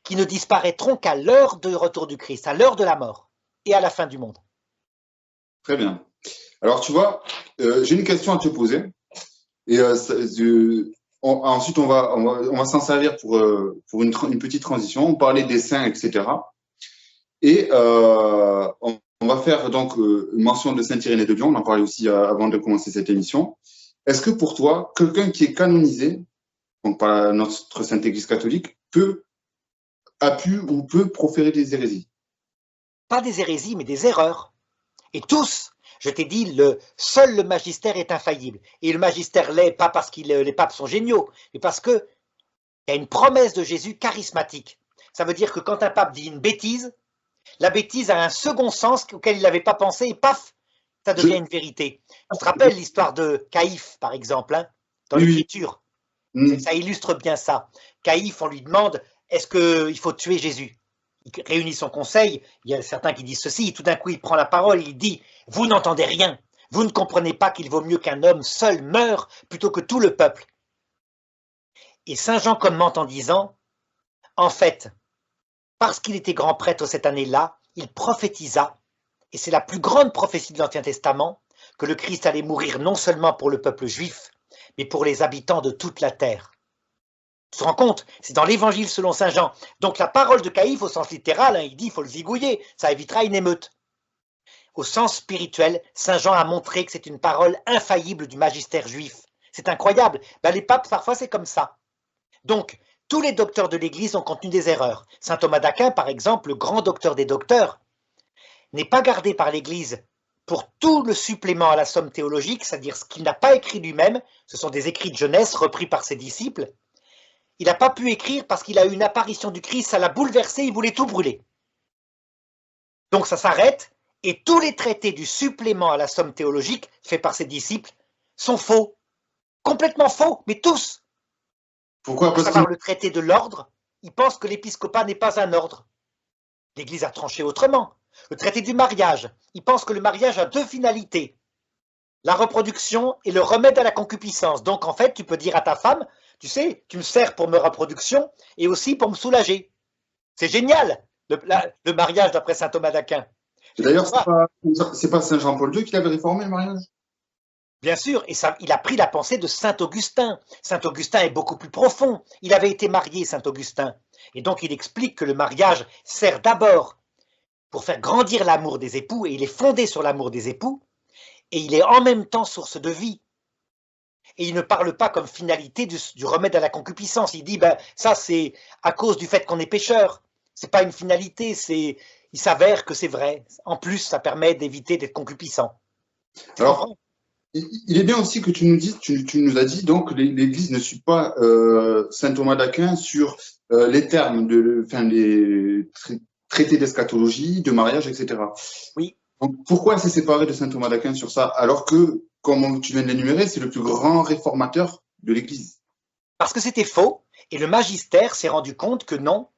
qui ne disparaîtront qu'à l'heure du retour du Christ, à l'heure de la mort et à la fin du monde. Très bien. Alors, tu vois, j'ai une question à te poser. Et ensuite, on va s'en servir pour une petite transition. On parlait des saints, etc. Et on va faire donc mention de Saint Irénée de Lyon. On en parlait aussi avant de commencer cette émission. Est-ce que pour toi, quelqu'un qui est canonisé, donc par notre Sainte Église catholique, a pu ou peut proférer des hérésies? Pas des hérésies, mais des erreurs. Et tous. Je t'ai dit, seul le magistère est infaillible. Et le magistère l'est, pas parce que les papes sont géniaux, mais parce qu'il y a une promesse de Jésus charismatique. Ça veut dire que quand un pape dit une bêtise, la bêtise a un second sens auquel il n'avait pas pensé, et paf, ça devient une vérité. Tu te rappelles l'histoire de Caïphe, par exemple, hein, dans l'Écriture. Ça illustre bien ça. Caïphe, on lui demande, est-ce qu'il faut tuer Jésus? Il réunit son conseil, il y a certains qui disent ceci, tout d'un coup il prend la parole, il dit « Vous n'entendez rien, vous ne comprenez pas qu'il vaut mieux qu'un homme seul meure plutôt que tout le peuple. » Et Saint Jean commente en disant « En fait, parce qu'il était grand prêtre cette année-là, il prophétisa, et c'est la plus grande prophétie de l'Ancien Testament, que le Christ allait mourir non seulement pour le peuple juif, mais pour les habitants de toute la terre. » Tu te rends compte? C'est dans l'Évangile selon Saint Jean. Donc la parole de Caïphe, au sens littéral, hein, il dit il faut le zigouiller, ça évitera une émeute. Au sens spirituel, Saint Jean a montré que c'est une parole infaillible du magistère juif. C'est incroyable. Ben, les papes, parfois, c'est comme ça. Donc, tous les docteurs de l'Église ont contenu des erreurs. Saint Thomas d'Aquin, par exemple, le grand docteur des docteurs, n'est pas gardé par l'Église pour tout le supplément à la somme théologique, c'est-à-dire ce qu'il n'a pas écrit lui-même, ce sont des écrits de jeunesse repris par ses disciples. Il n'a pas pu écrire parce qu'il a eu une apparition du Christ, ça l'a bouleversé, il voulait tout brûler. Donc ça s'arrête, et tous les traités du supplément à la somme théologique, faits par ses disciples, sont faux. Complètement faux, mais tous. Pourquoi? Parce que le traité de l'ordre, il pense que l'épiscopat n'est pas un ordre. L'Église a tranché autrement. Le traité du mariage, il pense que le mariage a deux finalités. La reproduction et le remède à la concupiscence. Donc en fait, tu peux dire à ta femme, tu sais, tu me sers pour ma reproduction et aussi pour me soulager. C'est génial, le mariage d'après saint Thomas d'Aquin. D'ailleurs, c'est pas Saint Jean-Paul II qui avait réformé le mariage? Bien sûr, et ça, il a pris la pensée de saint Augustin. Saint Augustin est beaucoup plus profond. Il avait été marié, saint Augustin. Et donc il explique que le mariage sert d'abord pour faire grandir l'amour des époux, et il est fondé sur l'amour des époux, et il est en même temps source de vie. Et il ne parle pas comme finalité du remède à la concupiscence. Il dit, ben, ça c'est à cause du fait qu'on est pécheur. C'est pas une finalité, il s'avère que c'est vrai. En plus, ça permet d'éviter d'être concupiscent. Alors, il est bien aussi que tu nous as dit donc l'Église ne suit pas saint Thomas d'Aquin sur les termes les traités d'eschatologie, de mariage, etc. Oui. Donc, pourquoi elle s'est séparée de saint Thomas d'Aquin sur ça, alors que, comme tu viens de l'énumérer, c'est le plus grand réformateur de l'Église? Parce que c'était faux, et le magistère s'est rendu compte que non,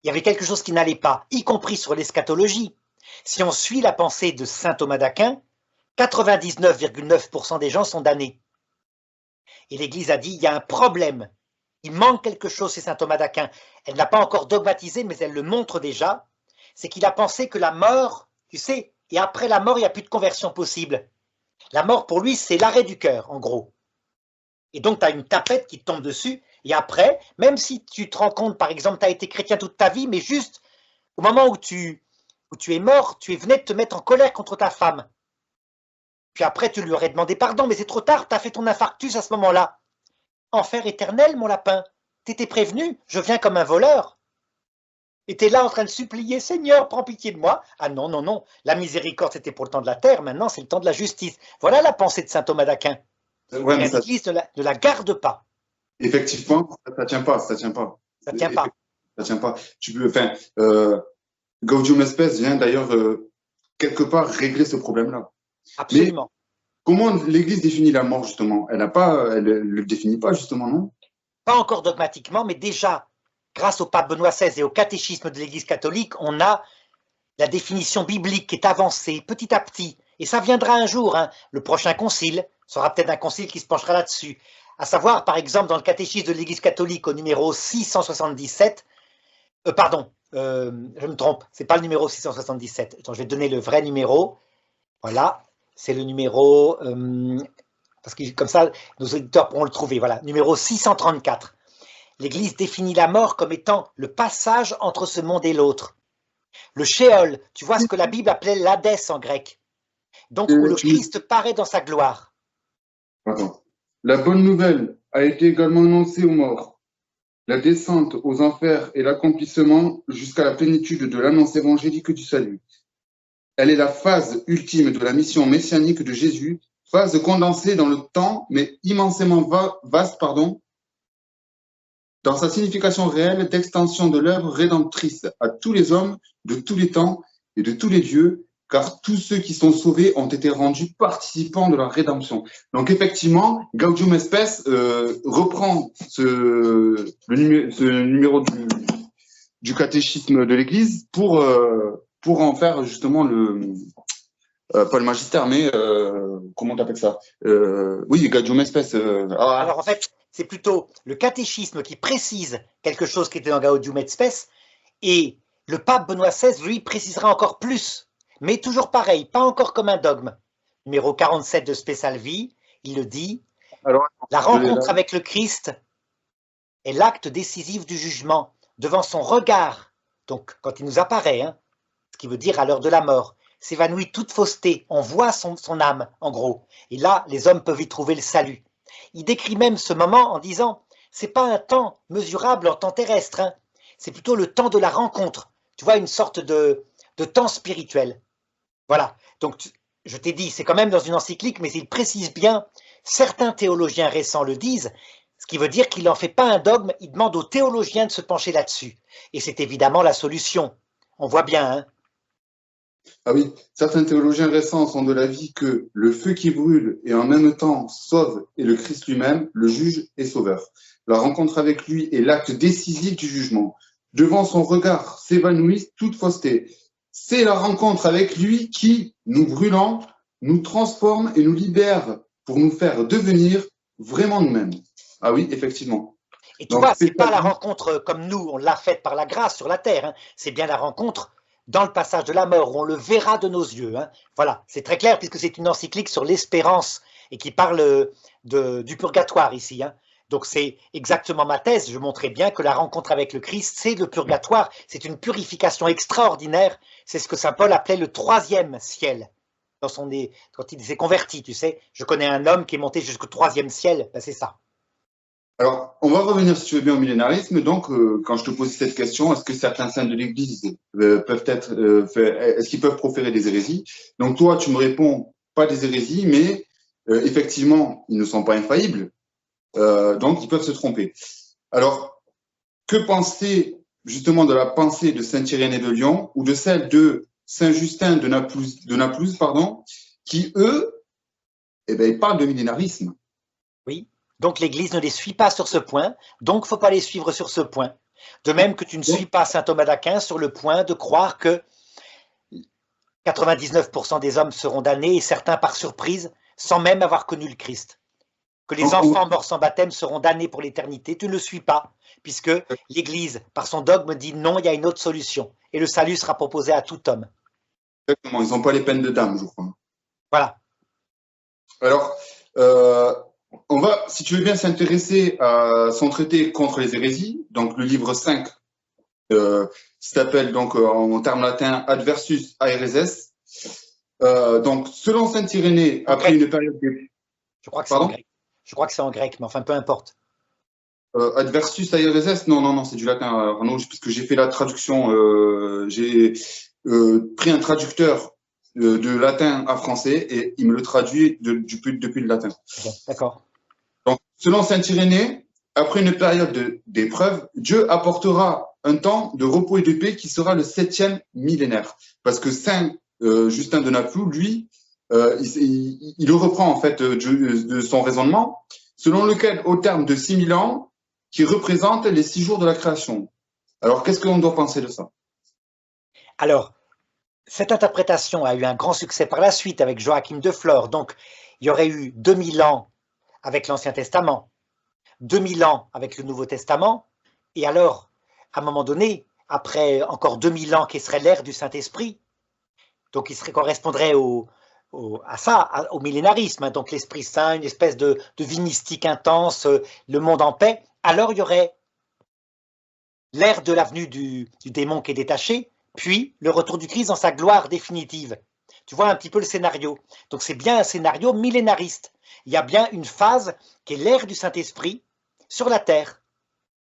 il y avait quelque chose qui n'allait pas, y compris sur l'eschatologie. Si on suit la pensée de saint Thomas d'Aquin, 99,9% des gens sont damnés. Et l'Église a dit, il y a un problème, il manque quelque chose chez saint Thomas d'Aquin. Elle n'a pas encore dogmatisé, mais elle le montre déjà, c'est qu'il a pensé que la mort, tu sais, et après la mort, il n'y a plus de conversion possible. La mort, pour lui, c'est l'arrêt du cœur, en gros. Et donc, tu as une tapette qui te tombe dessus, et après, même si tu te rends compte, par exemple, tu as été chrétien toute ta vie, mais juste au moment où tu es mort, tu venais de te mettre en colère contre ta femme. Puis après, tu lui aurais demandé pardon, mais c'est trop tard, tu as fait ton infarctus à ce moment-là. Enfer éternel, mon lapin, t'étais prévenu, je viens comme un voleur. Et t'es là en train de supplier, Seigneur, prends pitié de moi. Ah non, non, non, la miséricorde c'était pour le temps de la terre, maintenant c'est le temps de la justice. Voilà la pensée de saint Thomas d'Aquin. Ouais, mais ça, l'Église ne la garde pas. effectivement, ça tient pas, ça tient pas. Ça ne tient pas. Ça tient pas. Tu peux, enfin, Gaudium et Spes vient d'ailleurs quelque part régler ce problème-là. Mais Absolument. comment l'Église définit la mort justement? Elle ne le définit pas justement, non? Pas encore dogmatiquement, mais déjà, grâce au pape Benoît XVI et au catéchisme de l'Église catholique, on a la définition biblique qui est avancée petit à petit. Et ça viendra un jour. Hein. Le prochain concile sera peut-être un concile qui se penchera là-dessus. À savoir, par exemple, dans le catéchisme de l'Église catholique au numéro 677, je me trompe, c'est pas le numéro 677. Attends, je vais te donner le vrai numéro. Voilà, c'est le numéro, parce que comme ça, nos auditeurs pourront le trouver. Voilà, numéro 634. L'Église définit la mort comme étant le passage entre ce monde et l'autre. Le Sheol, tu vois ce que la Bible appelait l'Hadès en grec. Donc, où le Christ paraît dans sa gloire. Attends. La bonne nouvelle a été également annoncée aux morts. La descente aux enfers et l'accomplissement jusqu'à la plénitude de l'annonce évangélique du salut. Elle est la phase ultime de la mission messianique de Jésus, phase condensée dans le temps, mais immensément vaste, dans sa signification réelle d'extension de l'œuvre rédemptrice à tous les hommes de tous les temps et de tous les lieux, car tous ceux qui sont sauvés ont été rendus participants de la rédemption. Donc effectivement, Gaudium et Spes reprend ce numéro du catéchisme de l'Église pour en faire justement pas le magistère, mais comment tu appelles ça? Oui, Gaudium et Spes. Alors en fait, c'est plutôt le catéchisme qui précise quelque chose qui était dans Gaudium et Spes, et le pape Benoît XVI, lui, précisera encore plus, mais toujours pareil, pas encore comme un dogme. Numéro 47 de Spesalvi, il le dit, la rencontre avec le Christ est l'acte décisif du jugement, devant son regard, donc quand il nous apparaît, hein, ce qui veut dire à l'heure de la mort, s'évanouit toute fausseté, on voit son âme, en gros, et là, les hommes peuvent y trouver le salut. Il décrit même ce moment en disant, c'est pas un temps mesurable en temps terrestre, hein, c'est plutôt le temps de la rencontre, tu vois, une sorte de temps spirituel. Voilà, donc je t'ai dit, c'est quand même dans une encyclique, mais il précise bien, certains théologiens récents le disent, ce qui veut dire qu'il n'en fait pas un dogme, il demande aux théologiens de se pencher là-dessus. Et c'est évidemment la solution. On voit bien, hein. Ah oui, certains théologiens récents sont de l'avis que le feu qui brûle et en même temps sauve est le Christ lui-même, le juge et sauveur. La rencontre avec lui est l'acte décisif du jugement. Devant son regard s'évanouit toute fausseté. C'est la rencontre avec lui qui, nous brûlant, nous transforme et nous libère pour nous faire devenir vraiment nous-mêmes. Ah oui, effectivement. Et tu vois, c'est pas la rencontre comme nous, on l'a faite par la grâce sur la terre, hein. C'est bien la rencontre dans le passage de la mort, où on le verra de nos yeux. Hein. Voilà, c'est très clair puisque c'est une encyclique sur l'espérance et qui parle du purgatoire ici. Hein. Donc c'est exactement ma thèse, je montrais bien que la rencontre avec le Christ, c'est le purgatoire, c'est une purification extraordinaire, c'est ce que saint Paul appelait le 3e ciel. Quand il s'est converti, tu sais, je connais un homme qui est monté jusqu'au 3e ciel, ben c'est ça. Alors, on va revenir, si tu veux bien, au millénarisme. Donc, quand je te pose cette question, est-ce que certains saints de l'Église peuvent être, est-ce qu'ils peuvent proférer des hérésies? Donc, toi, tu me réponds pas des hérésies, mais effectivement, ils ne sont pas infaillibles. Donc, ils peuvent se tromper. Alors, que penser justement de la pensée de saint Irénée de Lyon ou de celle de saint Justin de Naplouse, qui, eux, eh ben, ils parlent de millénarisme. Oui. Donc l'Église ne les suit pas sur ce point, donc il ne faut pas les suivre sur ce point. De même que tu ne suis pas saint Thomas d'Aquin sur le point de croire que 99% des hommes seront damnés et certains par surprise, sans même avoir connu le Christ. Que les enfants morts sans baptême seront damnés pour l'éternité, tu ne le suis pas, puisque l'Église, par son dogme, dit non, il y a une autre solution, et le salut sera proposé à tout homme. Exactement, ils n'ont pas les peines de dame, je crois. Voilà. Alors, on va, si tu veux bien, s'intéresser à son traité contre les hérésies, donc le livre 5, qui s'appelle donc en termes latins Adversus Aereses. Donc, selon saint Irénée, après une période de... Je crois que c'est en grec. Je crois que c'est en grec, mais enfin, peu importe. Adversus Aereses, non, c'est du latin, Arnaud, puisque j'ai fait la traduction, j'ai pris un traducteur de latin à français et il me le traduit depuis le latin. D'accord. Donc, selon saint Irénée, après une période d'épreuve, Dieu apportera un temps de repos et de paix qui sera le 7e millénaire. Parce que saint Justin de Naplouse, lui, il reprend en fait de son raisonnement, selon lequel, au terme de 6000 ans, qui représentent les 6 jours de la création. Alors, qu'est-ce qu'on doit penser de ça? Alors, cette interprétation a eu un grand succès par la suite avec Joachim de Flore. Donc, il y aurait eu 2000 ans avec l'Ancien Testament, 2000 ans avec le Nouveau Testament, et alors, à un moment donné, après encore 2000 ans qui serait l'ère du Saint-Esprit, donc il correspondrait au millénarisme, hein, donc l'Esprit Saint, une espèce de vie mystique intense, le monde en paix, alors il y aurait l'ère de l'avenue du démon qui est détaché, puis le retour du Christ dans sa gloire définitive. Tu vois un petit peu le scénario. Donc c'est bien un scénario millénariste. Il y a bien une phase qui est l'ère du Saint-Esprit sur la terre.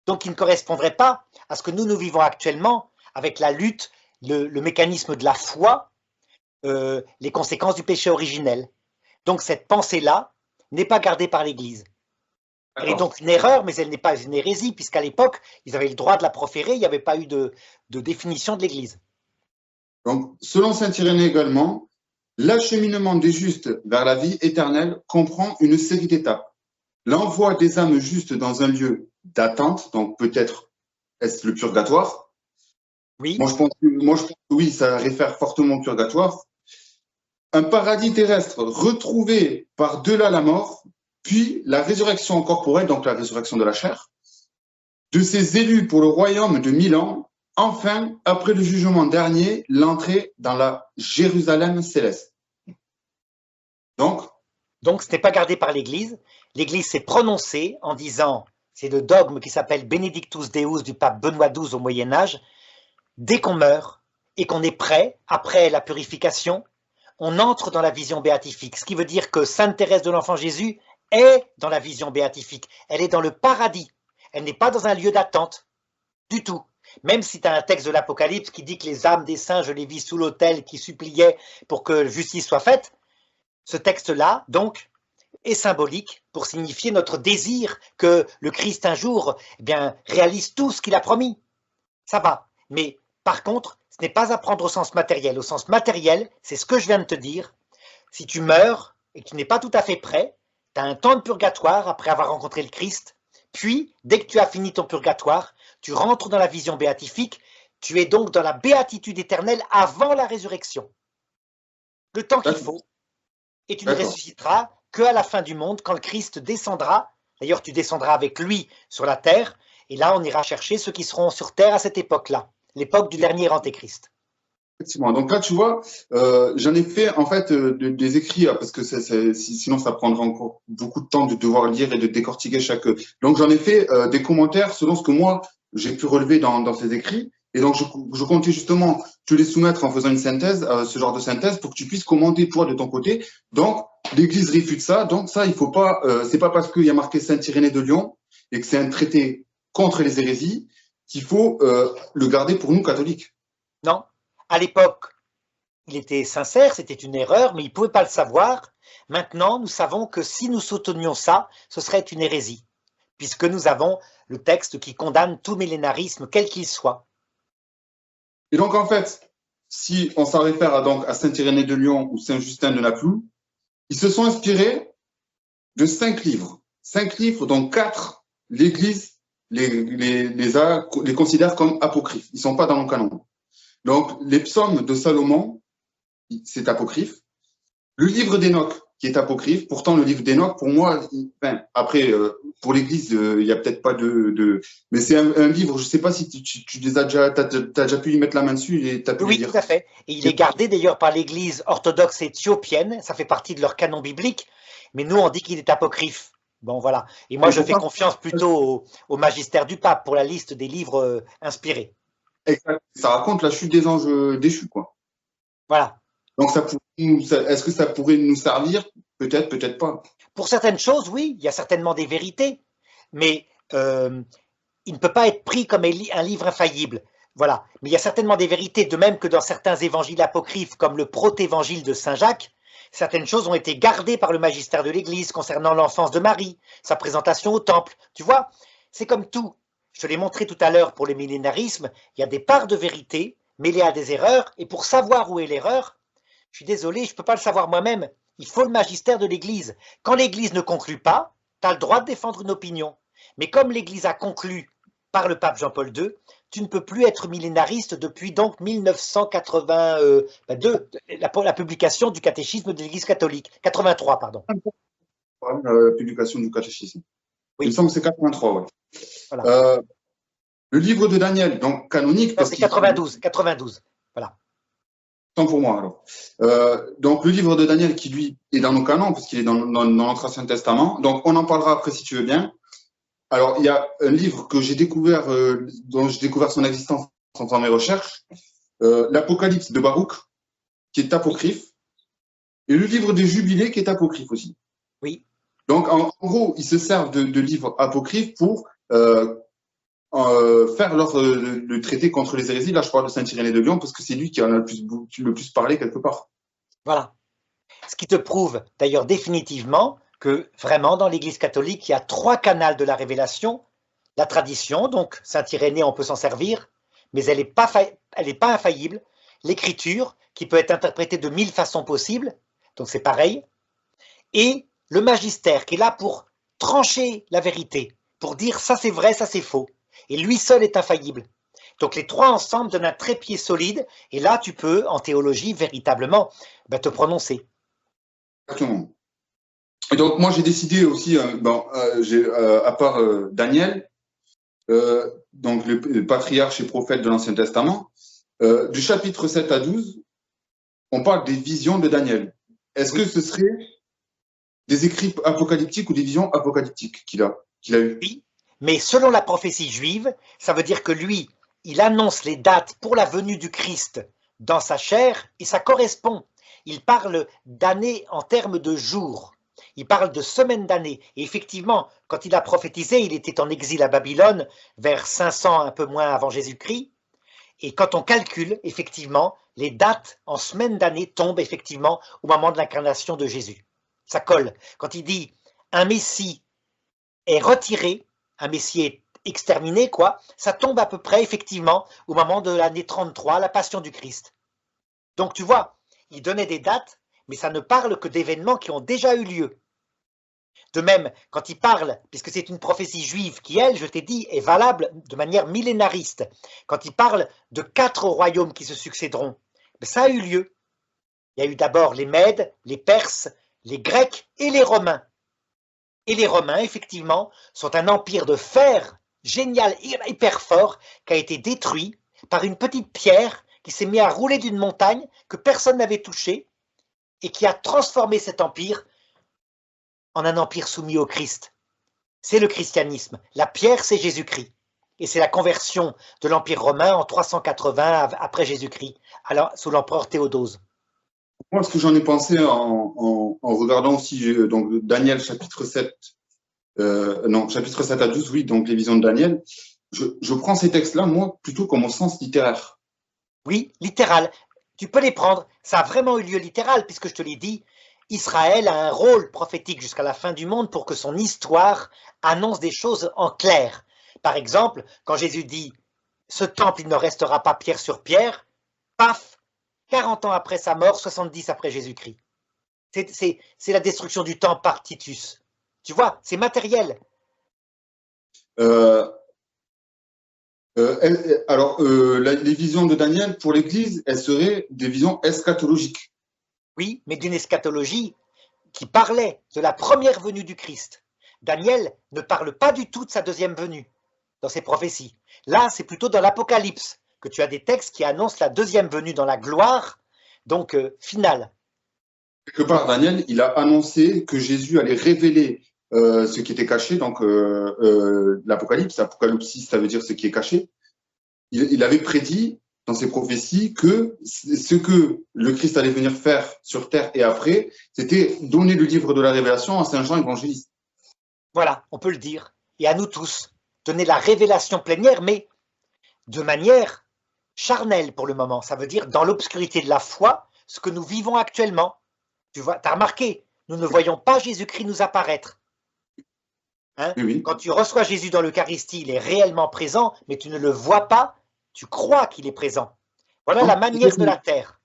Donc qui ne correspondrait pas à ce que nous vivons actuellement avec la lutte, le mécanisme de la foi, les conséquences du péché originel. Donc cette pensée-là n'est pas gardée par l'Église. Elle est donc une erreur, mais elle n'est pas une hérésie, puisqu'à l'époque, ils avaient le droit de la proférer, il n'y avait pas eu de définition de l'Église. Donc, selon saint Irénée également, l'acheminement des justes vers la vie éternelle comprend une série d'étapes. L'envoi des âmes justes dans un lieu d'attente, donc peut-être est-ce le purgatoire? Oui. Moi, je pense que oui, ça réfère fortement au purgatoire. Un paradis terrestre retrouvé par-delà la mort, puis la résurrection corporelle, donc la résurrection de la chair, de ces élus pour le royaume de 1000 ans, enfin, après le jugement dernier, l'entrée dans la Jérusalem céleste. Donc ce n'est pas gardé par l'Église. L'Église s'est prononcée en disant, c'est le dogme qui s'appelle Benedictus Deus du pape Benoît XII au Moyen-Âge, dès qu'on meurt et qu'on est prêt, après la purification, on entre dans la vision béatifique. Ce qui veut dire que Sainte Thérèse de l'Enfant Jésus est dans la vision béatifique. Elle est dans le paradis. Elle n'est pas dans un lieu d'attente du tout. Même si tu as un texte de l'Apocalypse qui dit que les âmes des saints, je les vis sous l'autel, qui suppliaient pour que justice soit faite, ce texte-là, donc, est symbolique pour signifier notre désir que le Christ un jour réalise tout ce qu'il a promis. Ça va. Mais par contre, ce n'est pas à prendre au sens matériel. Au sens matériel, c'est ce que je viens de te dire. Si tu meurs et que tu n'es pas tout à fait prêt, tu as un temps de purgatoire après avoir rencontré le Christ. Puis, dès que tu as fini ton purgatoire, tu rentres dans la vision béatifique. Tu es donc dans la béatitude éternelle avant la résurrection. Le temps qu'il faut. Et tu ne ressusciteras qu'à la fin du monde, quand le Christ descendra. D'ailleurs, tu descendras avec lui sur la terre. Et là, on ira chercher ceux qui seront sur terre à cette époque-là, l'époque du dernier Antéchrist. Effectivement. Donc là, tu vois, j'en ai fait en fait des écrits, parce que sinon ça prendrait encore beaucoup de temps de devoir lire et de décortiquer chaque. Donc j'en ai fait des commentaires selon ce que moi j'ai pu relever dans ces écrits. Et donc je comptais justement te les soumettre en faisant une synthèse, ce genre de synthèse, pour que tu puisses commenter toi de ton côté. Donc l'Église réfute ça. Donc ça, il faut pas. C'est pas parce qu'il y a marqué Saint Irénée de Lyon et que c'est un traité contre les hérésies qu'il faut le garder pour nous catholiques. Non. À l'époque, il était sincère, c'était une erreur, mais il ne pouvait pas le savoir. Maintenant, nous savons que si nous soutenions ça, ce serait une hérésie, puisque nous avons le texte qui condamne tout millénarisme, quel qu'il soit. Et donc, en fait, si on s'en réfère à Saint Irénée de Lyon ou Saint Justin de Naplouse, ils se sont inspirés de 5 livres. 5 livres, dont 4, l'Église les considère comme apocryphes. Ils ne sont pas dans le canon. Donc, les psaumes de Salomon, c'est apocryphe. Le livre d'Enoch, qui est apocryphe. Pourtant, le livre d'Enoch, pour moi, après, pour l'Église, il n'y a peut-être pas mais c'est un livre, je ne sais pas si tu les as déjà pu y mettre la main dessus et tu as pu oui, les lire. Tout à fait. Et il est gardé d'ailleurs par l'Église orthodoxe éthiopienne. Ça fait partie de leur canon biblique. Mais nous, on dit qu'il est apocryphe. Bon, voilà. Et moi, je fais confiance plutôt au magistère du pape pour la liste des livres inspirés. Exact. Ça raconte la chute des anges déchus, quoi. Voilà. Donc, est-ce que ça pourrait nous servir? Peut-être, peut-être pas. Pour certaines choses, oui, il y a certainement des vérités, mais il ne peut pas être pris comme un livre infaillible. Voilà. Mais il y a certainement des vérités, de même que dans certains évangiles apocryphes, comme le protévangile de Saint Jacques, certaines choses ont été gardées par le magistère de l'Église concernant l'enfance de Marie, sa présentation au temple. Tu vois, c'est comme tout. Je te l'ai montré tout à l'heure pour le millénarisme, il y a des parts de vérité mêlées à des erreurs, et pour savoir où est l'erreur, je suis désolé, je ne peux pas le savoir moi-même. Il faut le magistère de l'Église. Quand l'Église ne conclut pas, tu as le droit de défendre une opinion. Mais comme l'Église a conclu par le pape Jean-Paul II, tu ne peux plus être millénariste depuis donc 1982, la publication du catéchisme de l'Église catholique. 83, pardon. La publication du catéchisme. Oui. Il me semble que c'est 83, ouais. Voilà. Le livre de Daniel, donc canonique. C'est 92, 92. Voilà. Tant pour moi, alors. Donc, le livre de Daniel qui, lui, est dans nos canons, parce qu'il est dans notre Ancien Testament. Donc, on en parlera après si tu veux bien. Alors, il y a un livre que j'ai découvert, dont j'ai découvert son existence en faisant mes recherches, l'Apocalypse de Baruch, qui est apocryphe, et le livre des Jubilés, qui est apocryphe aussi. Oui. Donc, en gros, ils se servent de livres apocryphes pour faire le traité contre les hérésies. Là, je parle de Saint-Irénée de Lyon, parce que c'est lui qui en a le plus parlé quelque part. Voilà. Ce qui te prouve d'ailleurs définitivement que vraiment dans l'Église catholique, il y a 3 canaux de la révélation. La tradition, donc Saint-Irénée, on peut s'en servir, mais elle n'est pas infaillible. L'écriture, qui peut être interprétée de 1000 façons possibles, donc c'est pareil. Et le magistère, qui est là pour trancher la vérité, pour dire ça c'est vrai, ça c'est faux. Et lui seul est infaillible. Donc les 3 ensemble donnent un trépied solide, et là tu peux, en théologie, véritablement te prononcer. Exactement. Et donc moi j'ai décidé aussi, à part Daniel, donc le patriarche et prophète de l'Ancien Testament, du chapitre 7 à 12, on parle des visions de Daniel. Est-ce que ce serait des écrits apocalyptiques ou des visions apocalyptiques qu'il a eues? Oui, mais selon la prophétie juive, ça veut dire que lui, il annonce les dates pour la venue du Christ dans sa chair, et ça correspond. Il parle d'années en termes de jours. Il parle de semaines d'années. Et effectivement, quand il a prophétisé, il était en exil à Babylone vers 500, un peu moins avant Jésus-Christ. Et quand on calcule, effectivement, les dates en semaines d'années tombent effectivement au moment de l'incarnation de Jésus. Ça colle. Quand il dit un Messie est retiré, un Messie est exterminé, quoi, ça tombe à peu près effectivement au moment de l'année 33, la Passion du Christ. Donc tu vois, il donnait des dates, mais ça ne parle que d'événements qui ont déjà eu lieu. De même, quand il parle, puisque c'est une prophétie juive qui, elle, je t'ai dit, est valable de manière millénariste, quand il parle de 4 royaumes qui se succéderont, ça a eu lieu. Il y a eu d'abord les Mèdes, les Perses, les Grecs et les Romains. Et les Romains, effectivement, sont un empire de fer génial, hyper fort, qui a été détruit par une petite pierre qui s'est mise à rouler d'une montagne que personne n'avait touchée et qui a transformé cet empire en un empire soumis au Christ. C'est le christianisme. La pierre, c'est Jésus-Christ. Et c'est la conversion de l'Empire romain en 380 après Jésus-Christ, sous l'empereur Théodose. Moi, ce que j'en ai pensé en regardant aussi donc Daniel chapitre 7, chapitre 7 à 12, oui, donc les visions de Daniel, je prends ces textes-là, moi, plutôt comme au sens littéraire. Oui, littéral. Tu peux les prendre. Ça a vraiment eu lieu littéral, puisque je te l'ai dit, Israël a un rôle prophétique jusqu'à la fin du monde pour que son histoire annonce des choses en clair. Par exemple, quand Jésus dit « Ce temple, il ne restera pas pierre sur pierre », paf, 40 ans après sa mort, 70 après Jésus-Christ. C'est la destruction du temple par Titus. Tu vois, c'est matériel. Les visions de Daniel, pour l'Église, elles seraient des visions eschatologiques. Oui, mais d'une eschatologie qui parlait de la première venue du Christ. Daniel ne parle pas du tout de sa deuxième venue dans ses prophéties. Là, c'est plutôt dans l'Apocalypse que tu as des textes qui annoncent la deuxième venue dans la gloire, donc finale. Quelque part, Daniel, il a annoncé que Jésus allait révéler ce qui était caché, donc l'Apocalypse, Apocalypsis, ça veut dire ce qui est caché. Il avait prédit dans ses prophéties que ce que le Christ allait venir faire sur terre et après, c'était donner le livre de la Révélation à Saint Jean évangéliste. Voilà, on peut le dire. Et à nous tous, donner la révélation plénière, mais de manière charnel pour le moment. Ça veut dire dans l'obscurité de la foi, ce que nous vivons actuellement. Tu vois, tu as remarqué, nous ne voyons pas Jésus-Christ nous apparaître. Hein? Oui. Quand tu reçois Jésus dans l'Eucharistie, il est réellement présent, mais tu ne le vois pas, tu crois qu'il est présent. Voilà la manière de la terre.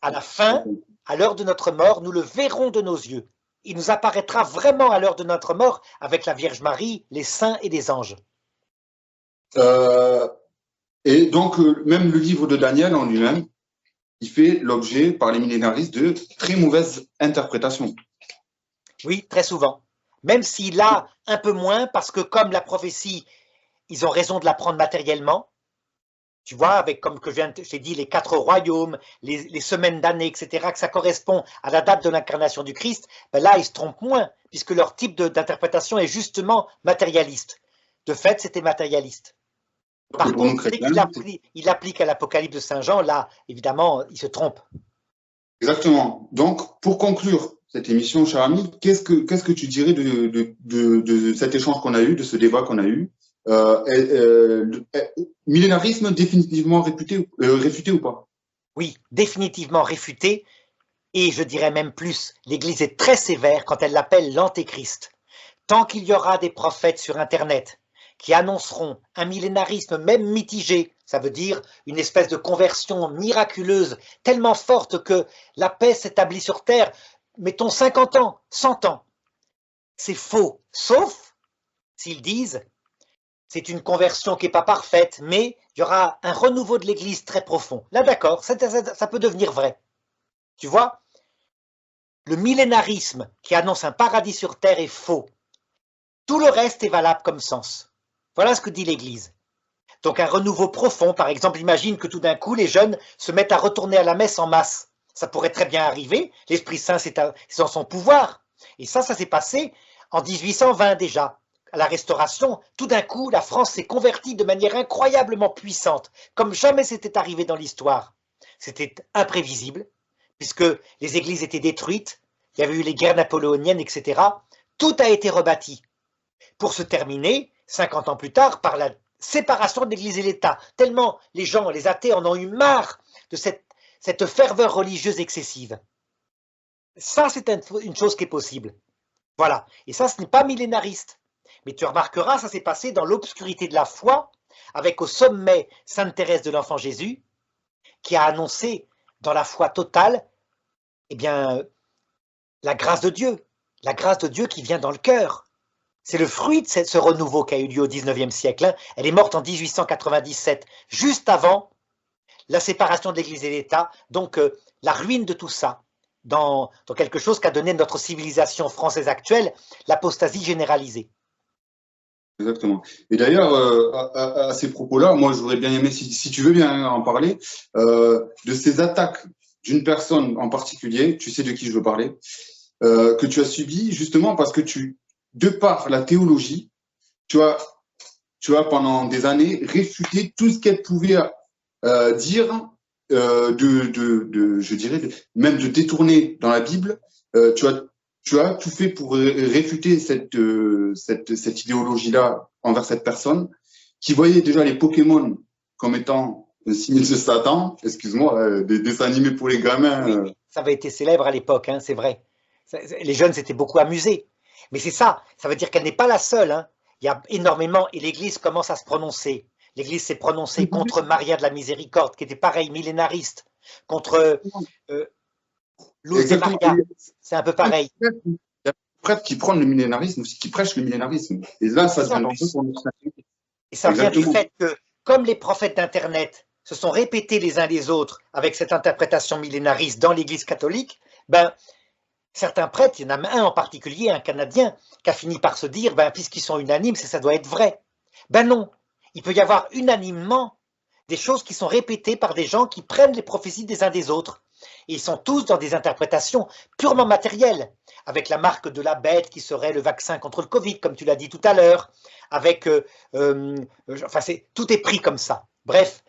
À la fin, à l'heure de notre mort, nous le verrons de nos yeux. Il nous apparaîtra vraiment à l'heure de notre mort avec la Vierge Marie, les saints et les anges. Et donc, même le livre de Daniel en lui-même, il fait l'objet par les millénaristes de très mauvaises interprétations. Oui, très souvent. Même s'il a un peu moins, parce que comme la prophétie, ils ont raison de la prendre matériellement. Tu vois, avec, comme que j'ai dit, les 4 royaumes, les semaines d'années, etc., que ça correspond à la date de l'incarnation du Christ, ben là, ils se trompent moins, puisque leur type d'interprétation est justement matérialiste. De fait, c'était matérialiste. Par contre, dès qu'il applique à l'Apocalypse de Saint Jean, là, évidemment, il se trompe. Exactement. Donc, pour conclure cette émission, cher ami, qu'est-ce que tu dirais de cet échange qu'on a eu, de ce débat qu'on a eu? Millénarisme définitivement réfuté ou pas? Oui, définitivement réfuté. Et je dirais même plus, l'Église est très sévère quand elle l'appelle l'antéchrist. Tant qu'il y aura des prophètes sur Internet qui annonceront un millénarisme même mitigé, ça veut dire une espèce de conversion miraculeuse tellement forte que la paix s'établit sur Terre, mettons 50 ans, 100 ans. C'est faux, sauf s'ils disent c'est une conversion qui n'est pas parfaite, mais il y aura un renouveau de l'Église très profond. Là, d'accord, ça peut devenir vrai. Tu vois, le millénarisme qui annonce un paradis sur terre est faux. Tout le reste est valable comme sens. Voilà ce que dit l'Église. Donc un renouveau profond, par exemple, imagine que tout d'un coup, les jeunes se mettent à retourner à la messe en masse. Ça pourrait très bien arriver, l'Esprit Saint c'est en son pouvoir. Et ça s'est passé en 1820 déjà. À la Restauration, tout d'un coup, la France s'est convertie de manière incroyablement puissante, comme jamais c'était arrivé dans l'histoire. C'était imprévisible, puisque les églises étaient détruites, il y avait eu les guerres napoléoniennes, etc. Tout a été rebâti, pour se terminer, 50 ans plus tard, par la séparation de l'Église et l'État. Tellement les gens, les athées, en ont eu marre de cette ferveur religieuse excessive. Ça, c'est une chose qui est possible. Voilà. Et ça, ce n'est pas millénariste. Mais tu remarqueras, ça s'est passé dans l'obscurité de la foi, avec au sommet Sainte Thérèse de l'Enfant Jésus, qui a annoncé dans la foi totale, eh bien, la grâce de Dieu qui vient dans le cœur. C'est le fruit de ce renouveau qui a eu lieu au XIXe siècle. Hein. Elle est morte en 1897, juste avant la séparation de l'Église et l'État, donc la ruine de tout ça, dans quelque chose qu'a donné notre civilisation française actuelle, l'apostasie généralisée. Exactement. Et d'ailleurs, à ces propos-là, moi, j'aurais bien aimé, si tu veux bien en parler, de ces attaques d'une personne en particulier, tu sais de qui je veux parler, que tu as subi justement parce que de par la théologie, tu as pendant des années réfuté tout ce qu'elle pouvait dire, je dirais, même de détourner dans la Bible. Tu as tout fait pour réfuter cette idéologie-là envers cette personne qui voyait déjà les Pokémon comme étant un signe de Satan, excuse-moi, des dessins animés pour les gamins. Oui, ça avait été célèbre à l'époque, hein, c'est vrai. Les jeunes s'étaient beaucoup amusés. Mais c'est ça veut dire qu'elle n'est pas la seule. Hein. Il y a énormément, et l'Église commence à se prononcer. L'Église s'est prononcée contre Maria de la Miséricorde, qui était pareil, millénariste, contre Luz de Maria, c'est un peu pareil. Il y a des prêtres qui prennent le millénarisme aussi, qui prêchent le millénarisme. Et là, ça devient dangereux pour notre nationalité. Et ça vient du fait que, comme les prophètes d'Internet se sont répétés les uns les autres avec cette interprétation millénariste dans l'Église catholique, ben, certains prêtres, il y en a un en particulier, un Canadien, qui a fini par se dire, ben, puisqu'ils sont unanimes, ça doit être vrai. Ben non, il peut y avoir unanimement des choses qui sont répétées par des gens qui prennent les prophéties des uns des autres. Et ils sont tous dans des interprétations purement matérielles, avec la marque de la bête qui serait le vaccin contre le Covid, comme tu l'as dit tout à l'heure, avec, tout est pris comme ça. Bref,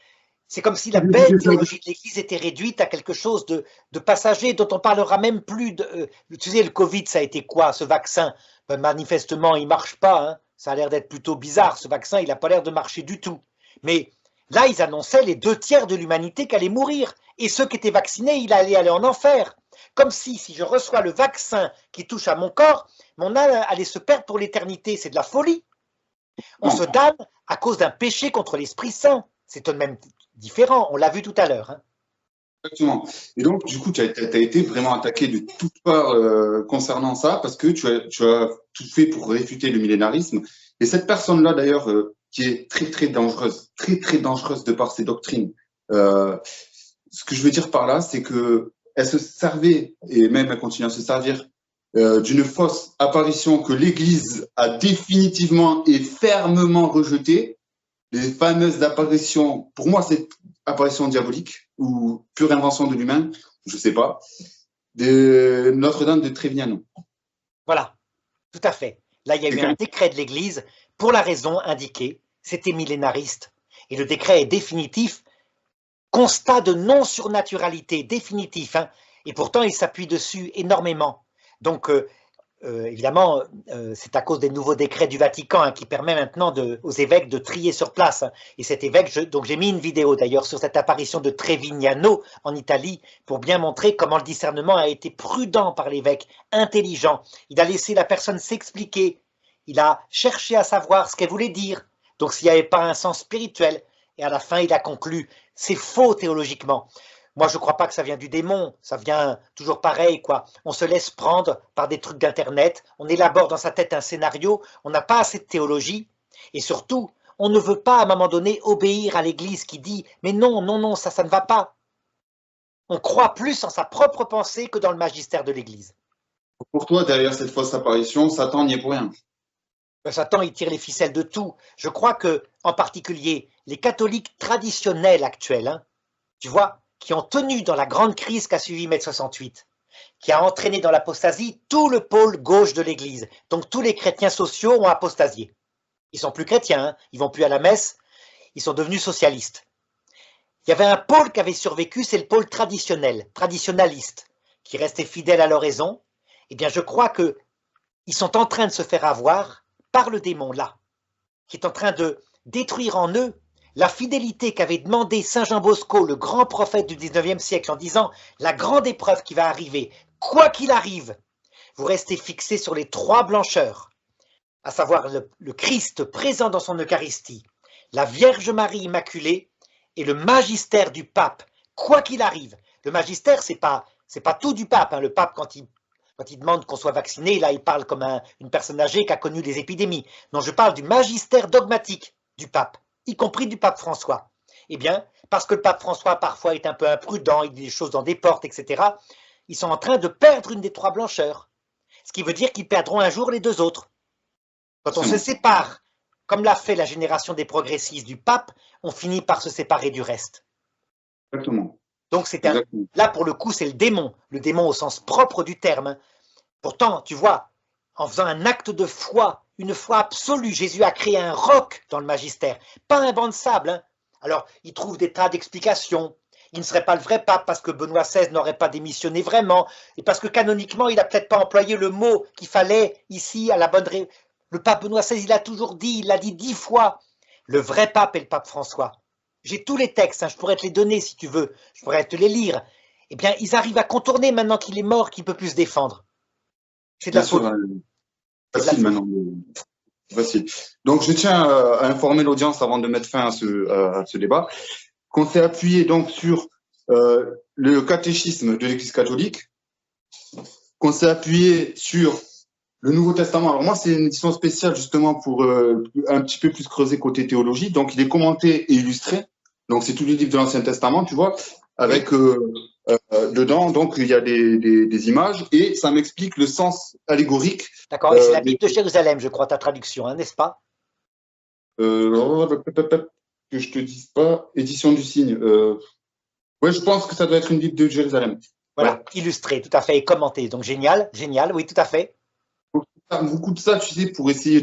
c'est comme si la belle théologie de l'Église était réduite à quelque chose de passager dont on parlera même plus. Tu sais, le Covid, ça a été quoi, ce vaccin? Ben, manifestement, il ne marche pas. Hein. Ça a l'air d'être plutôt bizarre, ce vaccin, il n'a pas l'air de marcher du tout. Mais Là, ils annonçaient les 2 tiers de l'humanité qui allait mourir. Et ceux qui étaient vaccinés, ils allaient aller en enfer. Comme si je reçois le vaccin qui touche à mon corps, mon âme allait se perdre pour l'éternité. C'est de la folie. On se damne à cause d'un péché contre l'Esprit Saint. C'est tout de même différent. On l'a vu tout à l'heure. Hein. Exactement. Et donc, du coup, tu as été vraiment attaqué de toutes parts concernant ça, parce que tu as tout fait pour réfuter le millénarisme. Et cette personne-là, d'ailleurs, qui est très dangereuse de par ses doctrines. Ce que je veux dire par là, c'est que elle se servait, et même elle continue à se servir, d'une fausse apparition que l'Église a définitivement et fermement rejetée. Les fameuses apparitions, pour moi, c'est apparition diabolique ou pure invention de l'humain, je ne sais pas, de Notre-Dame de Trevignano. Voilà, tout à fait. Là, il y a eu un décret de l'Église pour la raison indiquée, c'était millénariste. Et le décret est définitif, constat de non-surnaturalité, définitif. Hein, et pourtant, il s'appuie dessus énormément. Donc, évidemment, c'est à cause des nouveaux décrets du Vatican hein, qui permet maintenant aux évêques de trier sur place. Hein. Et cet évêque, donc j'ai mis une vidéo d'ailleurs sur cette apparition de Trevignano en Italie pour bien montrer comment le discernement a été prudent par l'évêque, intelligent. Il a laissé la personne s'expliquer. Il a cherché à savoir ce qu'elle voulait dire. Donc s'il n'y avait pas un sens spirituel. Et à la fin, il a conclu, c'est faux théologiquement. Moi, je ne crois pas que ça vient du démon, ça vient toujours pareil, quoi. On se laisse prendre par des trucs d'internet, on élabore dans sa tête un scénario, on n'a pas assez de théologie, et surtout, on ne veut pas à un moment donné obéir à l'Église qui dit « mais non, ça ne va pas ». On croit plus en sa propre pensée que dans le magistère de l'Église. Pour toi, derrière cette fausse apparition, Satan n'y est pour rien. Satan, il tire les ficelles de tout. Je crois que, en particulier, les catholiques traditionnels actuels, hein, tu vois, qui ont tenu dans la grande crise qu'a suivi mai 68, qui a entraîné dans l'apostasie tout le pôle gauche de l'Église. Donc tous les chrétiens sociaux ont apostasié. Ils sont plus chrétiens, hein, ils vont plus à la messe, ils sont devenus socialistes. Il y avait un pôle qui avait survécu, c'est le pôle traditionnel, traditionnaliste, qui restait fidèle à l'oraison. Eh bien, je crois que ils sont en train de se faire avoir par le démon là, qui est en train de détruire en eux la fidélité qu'avait demandé Saint Jean Bosco, le grand prophète du 19e siècle, en disant « la grande épreuve qui va arriver, quoi qu'il arrive, vous restez fixés sur les 3 blancheurs, à savoir le Christ présent dans son Eucharistie, la Vierge Marie Immaculée et le magistère du pape, quoi qu'il arrive. » Le magistère, c'est pas tout du pape. Hein. Le pape, quand il demande qu'on soit vacciné, là, il parle comme une personne âgée qui a connu des épidémies. Non, je parle du magistère dogmatique du pape, y compris du pape François. Eh bien, parce que le pape François parfois est un peu imprudent, il dit des choses dans des portes, etc., ils sont en train de perdre une des 3 blancheurs. Ce qui veut dire qu'ils perdront un jour les 2 autres. Quand on se sépare, comme l'a fait la génération des progressistes du pape, on finit par se séparer du reste. Exactement. Donc là, pour le coup, c'est le démon au sens propre du terme. Pourtant, tu vois, en faisant un acte de foi, une foi absolue, Jésus a créé un roc dans le magistère, pas un banc de sable. Hein. Alors, il trouve des tas d'explications. Il ne serait pas le vrai pape parce que Benoît XVI n'aurait pas démissionné vraiment, et parce que canoniquement, il n'a peut-être pas employé le mot qu'il fallait ici à la bonne... Le pape Benoît XVI, il a toujours dit, il l'a dit 10 fois. Le vrai pape est le pape François. J'ai tous les textes, hein, je pourrais te les donner si tu veux, je pourrais te les lire. Eh bien, ils arrivent à contourner maintenant qu'il est mort, qu'il ne peut plus se défendre. C'est de la faute. Facile maintenant. Facile. Donc, je tiens à informer l'audience avant de mettre fin à ce débat, qu'on s'est appuyé donc sur le catéchisme de l'Église catholique, qu'on s'est appuyé sur le Nouveau Testament. Alors moi, c'est une édition spéciale justement pour un petit peu plus creuser côté théologie. Donc, il est commenté et illustré. Donc, c'est tous les livres de l'Ancien Testament, tu vois, avec dedans, donc, il y a des images et ça m'explique le sens allégorique. D'accord, et c'est la Bible de Jérusalem, je crois, ta traduction, hein, n'est-ce pas? Que je te dise pas, édition du Cygne. Ouais, je pense que ça doit être une Bible de Jérusalem. Voilà, ouais. Illustrée, tout à fait, et commentée. Donc, génial, oui, tout à fait. Beaucoup de ça, tu sais, pour essayer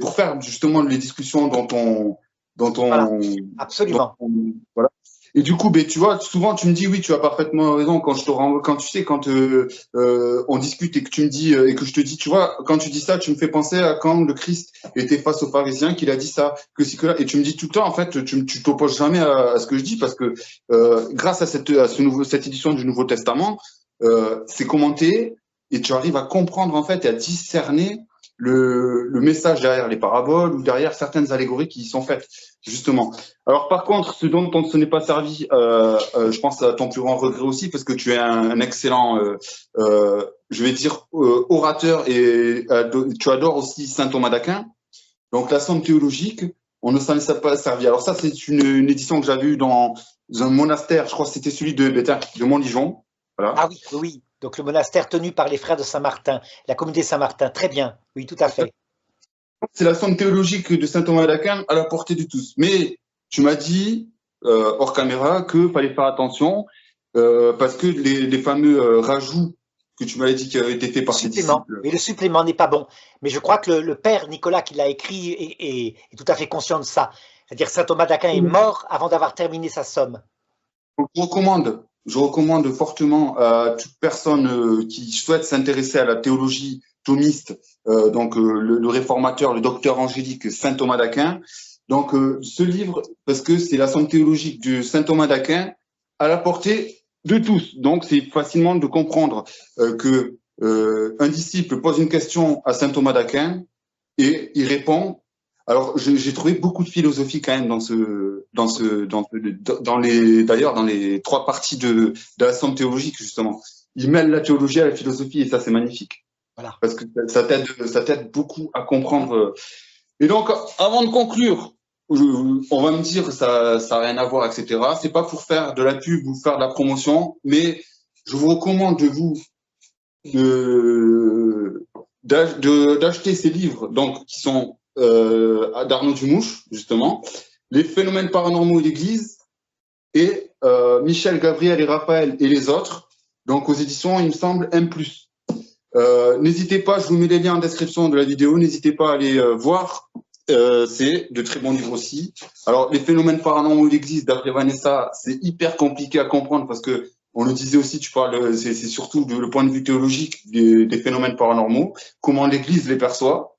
pour faire justement les discussions dont on voilà, absolument. voilà. Et du coup, ben, tu vois, souvent tu me dis oui, tu as parfaitement raison quand je te renvoie, quand tu sais, quand on discute et que tu me dis et que je te dis, tu vois, quand tu dis ça, tu me fais penser à quand le Christ était face aux pharisiens, qu'il a dit ça, que c'est que là, et tu me dis tout le temps, en fait, tu t'opposes jamais à ce que je dis parce que grâce à cette édition du Nouveau Testament, c'est commenté et tu arrives à comprendre en fait et à discerner le message derrière les paraboles ou derrière certaines allégories qui y sont faites, justement. Alors, par contre, ce dont on ne se n'est pas servi, je pense à ton plus grand regret aussi, parce que tu es un excellent, je vais dire, orateur et tu adores aussi saint Thomas d'Aquin. Donc, la somme théologique, on ne s'en est pas servi. Alors, ça, c'est une édition que j'avais eue dans un monastère, je crois que c'était celui de Montligeon. Voilà. Ah oui, oui, oui. Donc le monastère tenu par les frères de Saint-Martin, la communauté Saint-Martin, très bien, oui, tout à fait. C'est la somme théologique de saint Thomas d'Aquin à la portée de tous. Mais tu m'as dit, hors caméra, qu'il fallait faire attention parce que les fameux rajouts que tu m'avais dit qui avaient été faits par ses disciples. Mais le supplément n'est pas bon. Mais je crois que le père Nicolas qui l'a écrit est tout à fait conscient de ça. C'est-à-dire saint Thomas d'Aquin est mort avant d'avoir terminé sa somme. Donc, je recommande fortement à toute personne qui souhaite s'intéresser à la théologie thomiste, donc le réformateur, le docteur angélique saint Thomas d'Aquin. Donc ce livre, parce que c'est la somme théologique de saint Thomas d'Aquin à la portée de tous. Donc c'est facilement de comprendre que un disciple pose une question à saint Thomas d'Aquin et il répond. Alors, j'ai trouvé beaucoup de philosophie quand même d'ailleurs dans les trois parties de la somme théologique justement. Il mêle la théologie à la philosophie et ça c'est magnifique. Voilà. Parce que ça t'aide beaucoup à comprendre. Et donc, avant de conclure, on va me dire ça n'a rien à voir, etc. C'est pas pour faire de la pub ou faire de la promotion, mais je vous recommande d'acheter ces livres donc qui sont d'Arnaud Dumouche, justement, Les phénomènes paranormaux de l'Église, et Michel, Gabriel et Raphaël et les autres, donc aux éditions, il me semble, M+. N'hésitez pas, je vous mets les liens en description de la vidéo, n'hésitez pas à aller voir, c'est de très bons livres aussi. Alors, les phénomènes paranormaux de l'Église, d'après Vanessa, c'est hyper compliqué à comprendre parce que on le disait aussi, c'est surtout le point de vue théologique des phénomènes paranormaux, comment l'Église les perçoit.